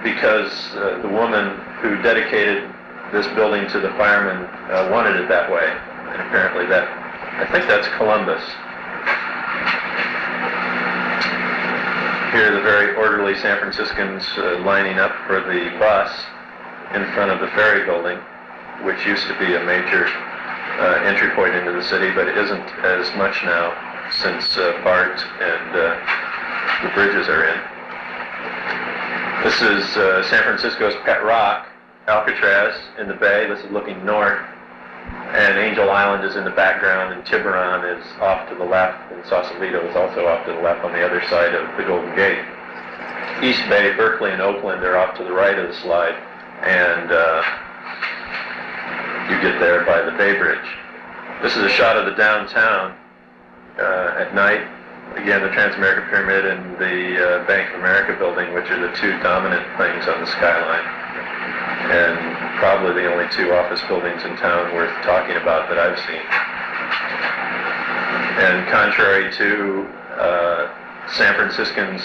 because the woman who dedicated this building to the firemen wanted it that way, and apparently I think that's Columbus. Here are the very orderly San Franciscans lining up for the bus in front of the ferry building, which used to be a major entry point into the city, but it isn't as much now since BART and the bridges are in. This is San Francisco's pet rock, Alcatraz, in the bay. This is looking north, and Angel Island is in the background, and Tiburon is off to the left, and Sausalito is also off to the left on the other side of the Golden Gate. East Bay, Berkeley, and Oakland are off to the right of the slide, and you get there by the Bay Bridge. This is a shot of the downtown at night. Again, the Transamerica Pyramid and the Bank of America building, which are the two dominant things on the skyline, and probably the only two office buildings in town worth talking about that I've seen. And contrary to San Franciscans,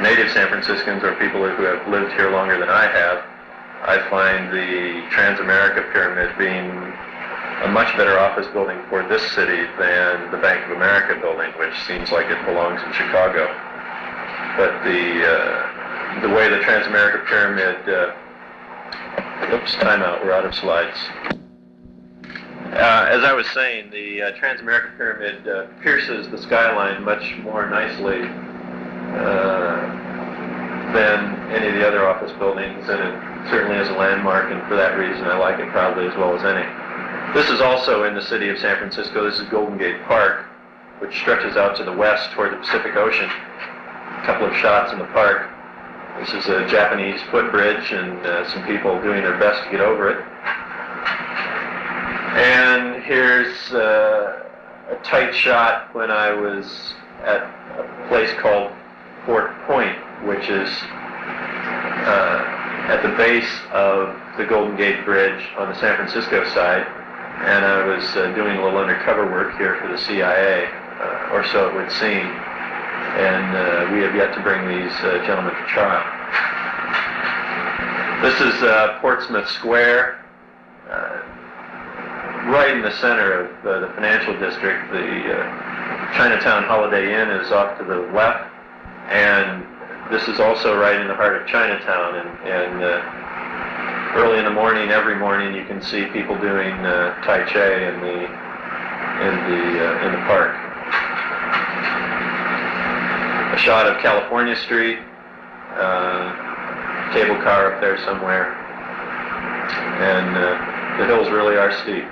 native San Franciscans, or people who have lived here longer than I have, I find the Transamerica Pyramid being a much better office building for this city than the Bank of America building, which seems like it belongs in Chicago. But the way the Transamerica Pyramid, oops, timeout, we're out of slides. As I was saying, the Transamerica Pyramid pierces the skyline much more nicely than any of the other office buildings, and it certainly is a landmark, and for that reason I like it probably as well as any. This is also in the city of San Francisco. This is Golden Gate Park, which stretches out to the west toward the Pacific Ocean. A couple of shots in the park. This is a Japanese footbridge, and some people doing their best to get over it. And here's a tight shot when I was at a place called Fort Point, which is at the base of the Golden Gate Bridge on the San Francisco side. And I was doing a little undercover work here for the CIA, or so it would seem. And we have yet to bring these gentlemen to trial. This is Portsmouth Square, right in the center of the financial district. The Chinatown Holiday Inn is off to the left, and this is also right in the heart of Chinatown. And early in the morning, every morning, you can see people doing Tai Chi in the park. A shot of California Street, cable car up there somewhere, and the hills really are steep.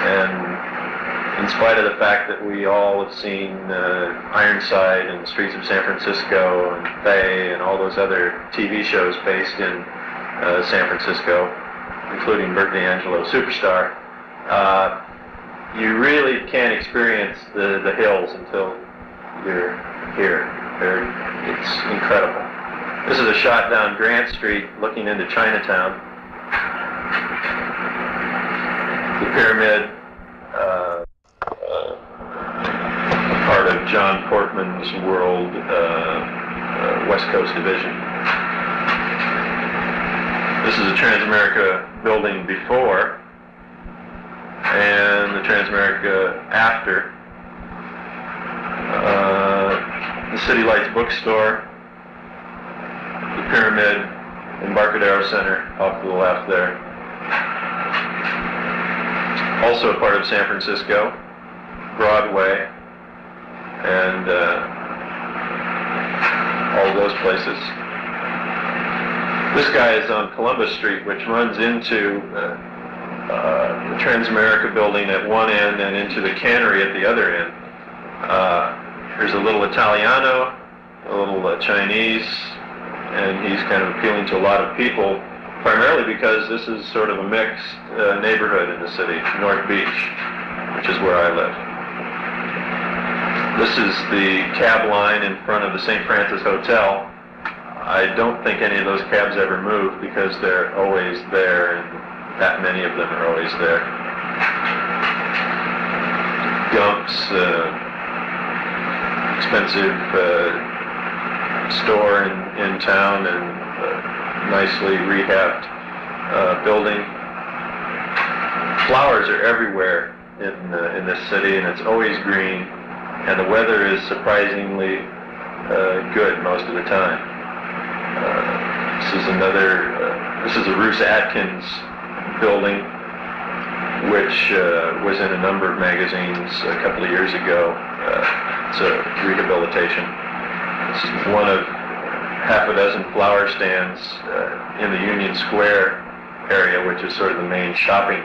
And in spite of the fact that we all have seen Ironside and Streets of San Francisco and Faye and all those other TV shows based in San Francisco, including Burt D'Angelo, Superstar, you really can't experience the hills until you're here. It's incredible. This is a shot down Grant Street looking into Chinatown. The pyramid, part of John Portman's World West Coast Division. This is a Transamerica building before, and the Transamerica after. The City Lights bookstore, the pyramid, Embarcadero Center off to the left there. Also a part of San Francisco, Broadway, and all of those places. This guy is on Columbus Street, which runs into the Transamerica building at one end and into the cannery at the other end. There's a little Italiano, a little Chinese, and he's kind of appealing to a lot of people, primarily because this is sort of a mixed neighborhood in the city, North Beach, which is where I live. This is the cab line in front of the St. Francis Hotel. I don't think any of those cabs ever move because they're always there, and that many of them are always there. Gump's expensive store in town, and nicely rehabbed building. Flowers are everywhere in this city, and it's always green, and the weather is surprisingly good most of the time. This is a Roos Atkins building, which was in a number of magazines a couple of years ago. It's a rehabilitation. This is one of half a dozen flower stands in the Union Square area, which is sort of the main shopping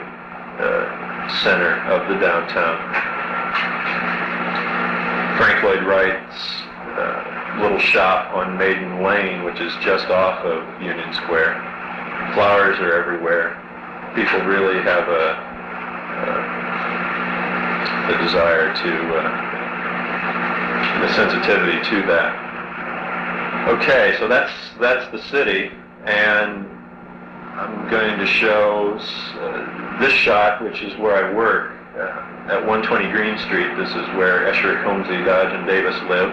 center of the downtown. Frank Lloyd Wright's little shop on Maiden Lane, which is just off of Union Square. Flowers are everywhere. People really have a desire to, the sensitivity to that. Okay, so that's the city, and I'm going to show this shot, which is where I work, at 120 Green Street. This is where Esherick, Holmesy, Dodge, and Davis live.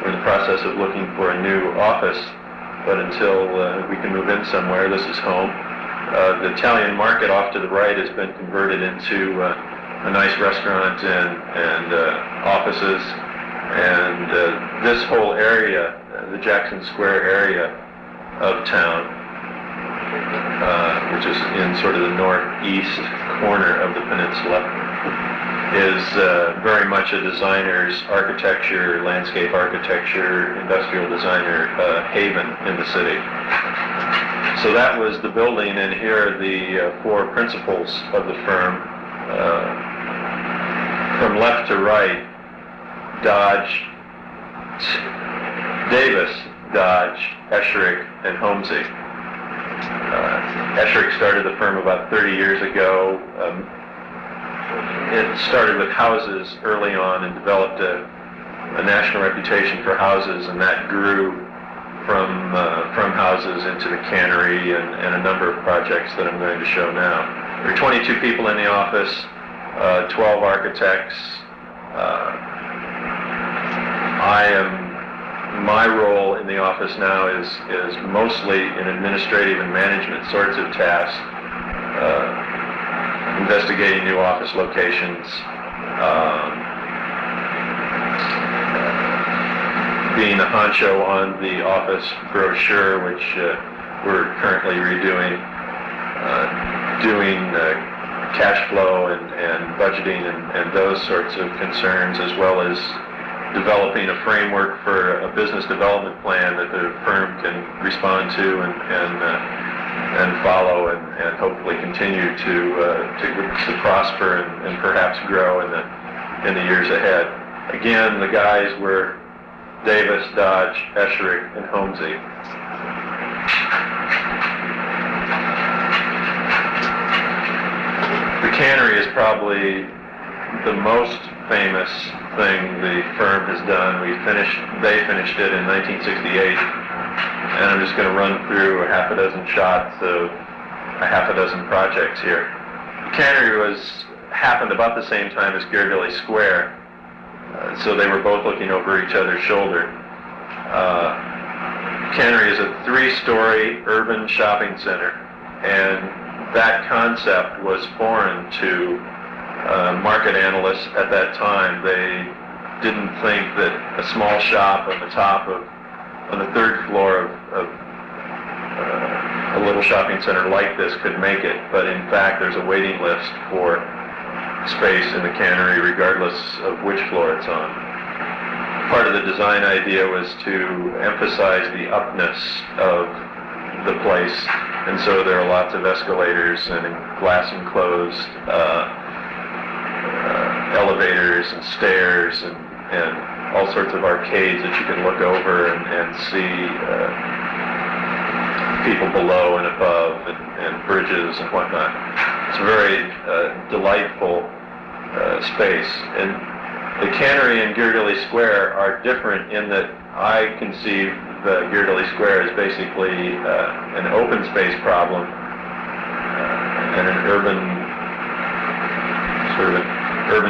We're in the process of looking for a new office, but until we can move in somewhere, this is home. The Italian market off to the right has been converted into a nice restaurant and offices, and this whole area, the Jackson Square area of town, which is in sort of the northeast corner of the peninsula, is very much a designer's architecture, landscape architecture, industrial designer haven in the city. So that was the building, and here are the four principals of the firm. From left to right, Davis, Dodge, Esherick, and Holmesy. Esherick started the firm about 30 years ago. It started with houses early on and developed a national reputation for houses, and that grew from houses into the cannery and a number of projects that I'm going to show now. There are 22 people in the office, 12 architects. My role in the office now is mostly in administrative and management sorts of tasks, investigating new office locations, being the honcho on the office brochure, which we're currently redoing, doing cash flow and budgeting and those sorts of concerns, as well as developing a framework for a business development plan that the firm can respond to and follow and hopefully continue to prosper and perhaps grow in the years ahead. Again, the guys were Davis, Dodge, Esherick, and Holmesy. The cannery is probably the most famous thing the firm has done. They finished it in 1968, and I'm just going to run through a half a dozen shots of a half a dozen projects here. The cannery happened about the same time as Ghirardelli Square, so they were both looking over each other's shoulder. Cannery is a 3-story urban shopping center, and that concept was foreign to market analysts at that time. They didn't think that a small shop on the third floor of a little shopping center like this could make it, but in fact there's a waiting list for space in the cannery regardless of which floor it's on. Part of the design idea was to emphasize the upness of the place, and so there are lots of escalators and glass enclosed elevators and stairs and all sorts of arcades that you can look over and see people below and above, and bridges and whatnot. It's a very delightful space. And the cannery and Ghirardelli Square are different in that I conceive the Ghirardelli Square as basically an open space problem and an urban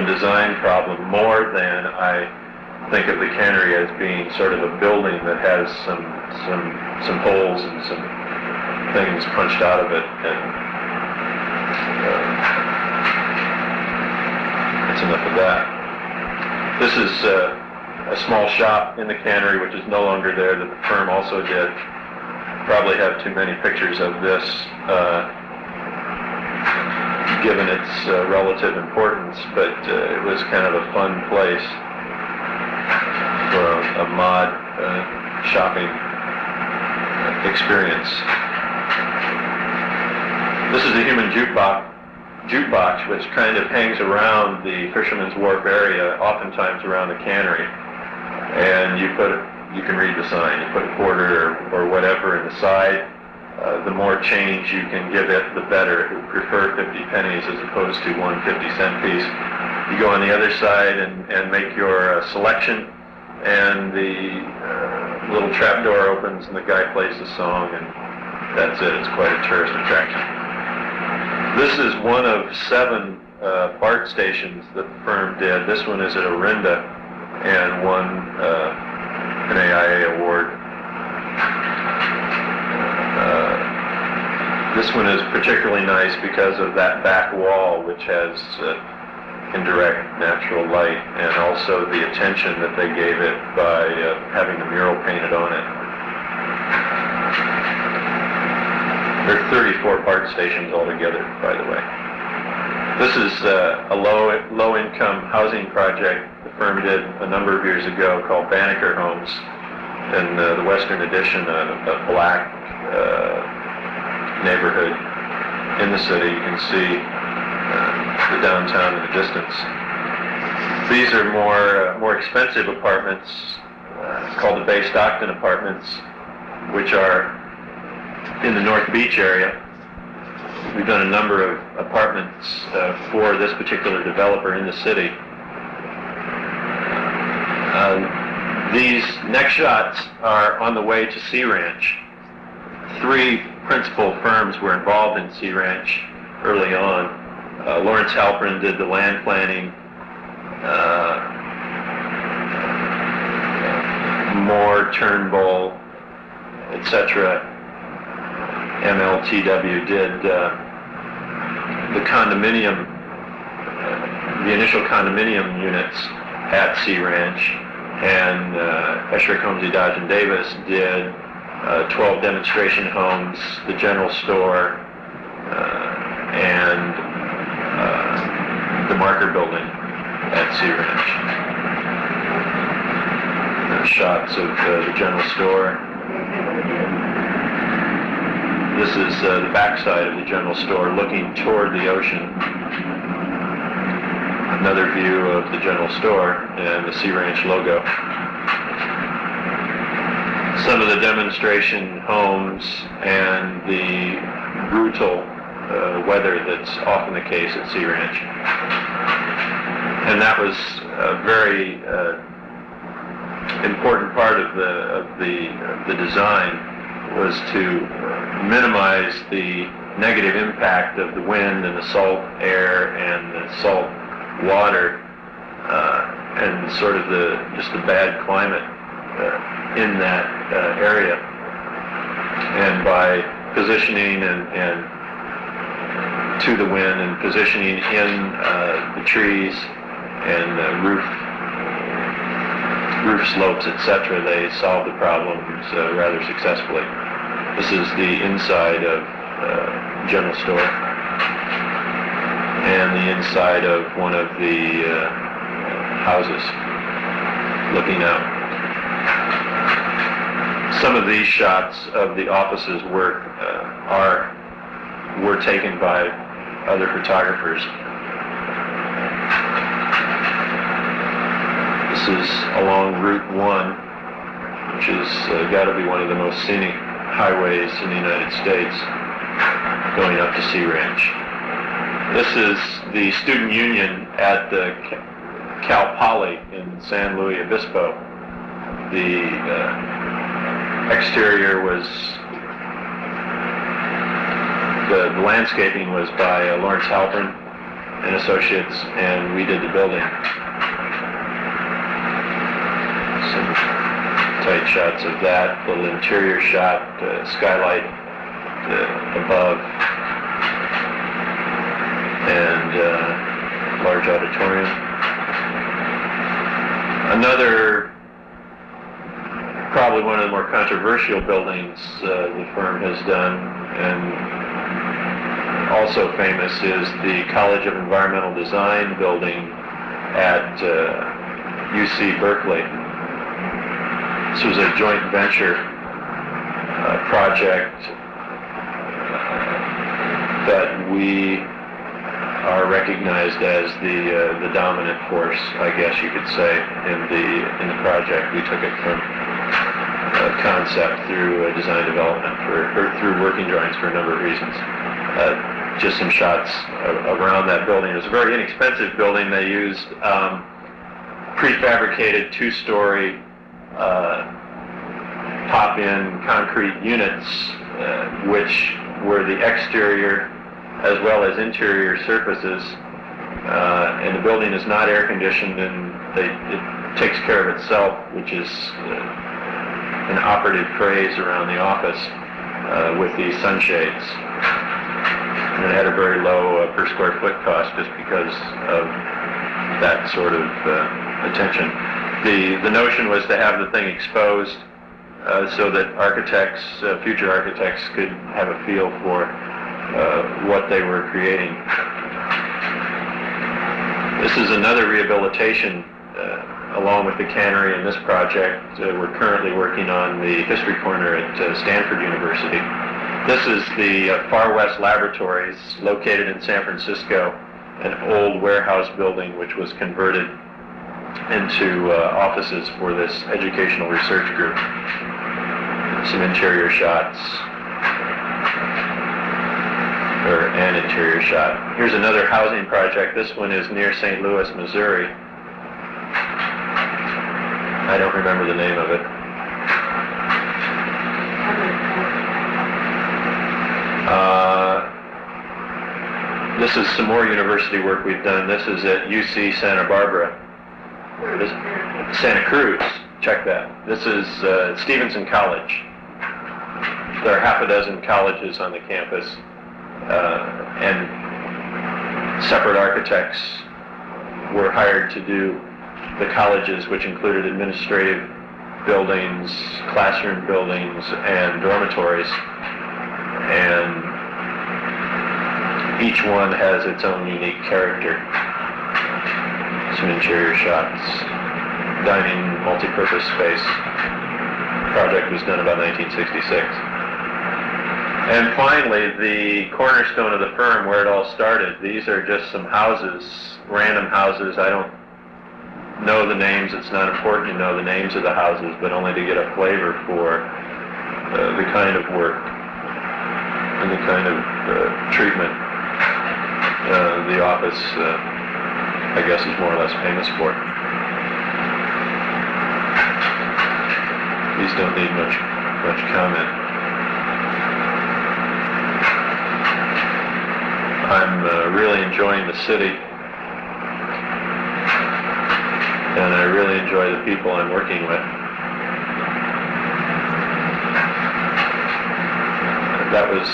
design problem, more than I think of the cannery as being sort of a building that has some holes and some things punched out of it, and that's enough of that. This is a small shop in the cannery, which is no longer there, that the firm also did. Probably have too many pictures of this, given its relative importance, but it was kind of a fun place for a mod shopping experience. This is a human jukebox, which kind of hangs around the Fisherman's Wharf area, oftentimes around the cannery. And you can read the sign. You put a quarter or whatever in the side. The more change you can give it, the better. It would prefer 50 pennies as opposed to one 50-cent piece. You go on the other side and make your selection, and the little trap door opens and the guy plays the song, and that's it. It's quite a tourist attraction. This is one of 7 BART stations that the firm did. This one is at Orinda and won an AIA award. This one is particularly nice because of that back wall, which has indirect natural light, and also the attention that they gave it by having the mural painted on it. There are 34 BART stations altogether, by the way. This is a low-income housing project the firm did a number of years ago called Banneker Homes. In the Western Addition, a black neighborhood in the city. You can see the downtown in the distance. These are more expensive apartments called the Bay Stockton Apartments, which are in the North Beach area. We've done a number of apartments for this particular developer in the city. These next shots are on the way to Sea Ranch. 3 principal firms were involved in Sea Ranch early on. Lawrence Halpern did the land planning. Moore, Turnbull, etc. MLTW did the condominium, the initial condominium units at Sea Ranch, and Esherick, Holmesy, Dodge and Davis did 12 demonstration homes, the general store, and the marker building at Sea Ranch. Shots of the general store. This is the backside of the general store looking toward the ocean. Another view of the general store and the Sea Ranch logo. Some of the demonstration homes and the brutal weather that's often the case at Sea Ranch. And that was a very important part of the design, was to minimize the negative impact of the wind and the salt air and the salt water and sort of just the bad climate in that area. And by positioning and to the wind and positioning in the trees and roof slopes, etc., they solved the problems rather successfully. This is the inside of general store and the inside of one of the houses looking out. Some of these shots of the offices were taken by other photographers. This This is along Route 1, which is got to be one of the most scenic highways in the United States, going up to Sea Ranch. This is the student union at the Cal Poly in San Luis Obispo. The exterior was, the landscaping was by Lawrence Halpern and Associates, and we did the building. Some tight shots of that, little interior shot, skylight above, and large auditorium. Another, probably one of the more controversial buildings the firm has done, and also famous, is the College of Environmental Design building at UC Berkeley. This was a joint venture project that we are recognized as the dominant force, I guess you could say, in the project. We took it from concept through design development through working drawings for a number of reasons. Just some shots around that building. It was a very inexpensive building. They used prefabricated two-story pop-in concrete units, which were the exterior as well as interior surfaces. And the building is not air-conditioned, and it takes care of itself, which is an operative phrase around the office, with these sunshades. And it had a very low per square foot cost just because of that sort of attention. The notion was to have the thing exposed so that architects, future architects, could have a feel for what they were creating. This is another rehabilitation along with the cannery in this project. We're currently working on the history corner at Stanford University. This is the Far West Laboratories, located in San Francisco, an old warehouse building which was converted into offices for this educational research group. Some interior shots, or an interior shot. Here's another housing project. This one is near St. Louis, Missouri. I don't remember the name of it. This is some more university work we've done. This is at UC Santa Barbara. Santa Cruz, check that. This is Stevenson College. There are half a dozen colleges on the campus, and separate architects were hired to do the colleges, which included administrative buildings, classroom buildings, and dormitories. And each one has its own unique character. Some interior shots, dining, multi-purpose space. The project was done about 1966. And finally, the cornerstone of the firm, where it all started. These are just some houses, random houses. I don't know the names. It's not important to know the names of the houses, but only to get a flavor for the kind of work and the kind of treatment the office, I guess, is more or less famous for. These don't need much comment. I'm really enjoying the city, and I really enjoy the people I'm working with. That was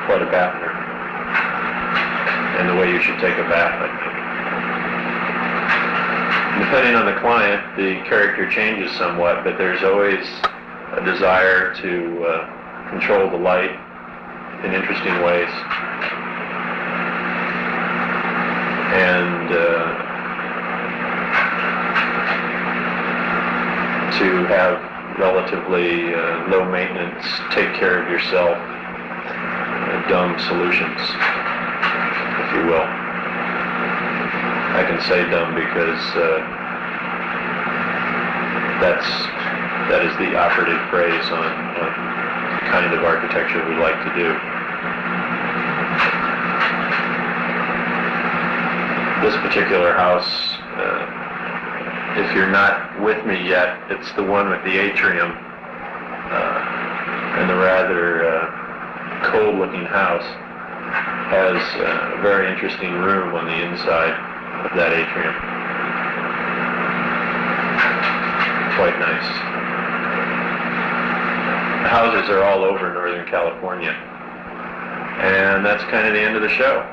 quite a bath, and the way you should take a bath, I think. Depending on the client, the character changes somewhat, but there's always a desire to control the light in interesting ways, and to have relatively low maintenance, take care of yourself, dumb solutions, if you will. I can say dumb because that is the operative phrase on the kind of architecture we like to do. This particular house, if you're not with me yet, it's the one with the atrium and the rather cold-looking house has a very interesting room on the inside of that atrium. Quite nice. The houses are all over Northern California. And that's kind of the end of the show.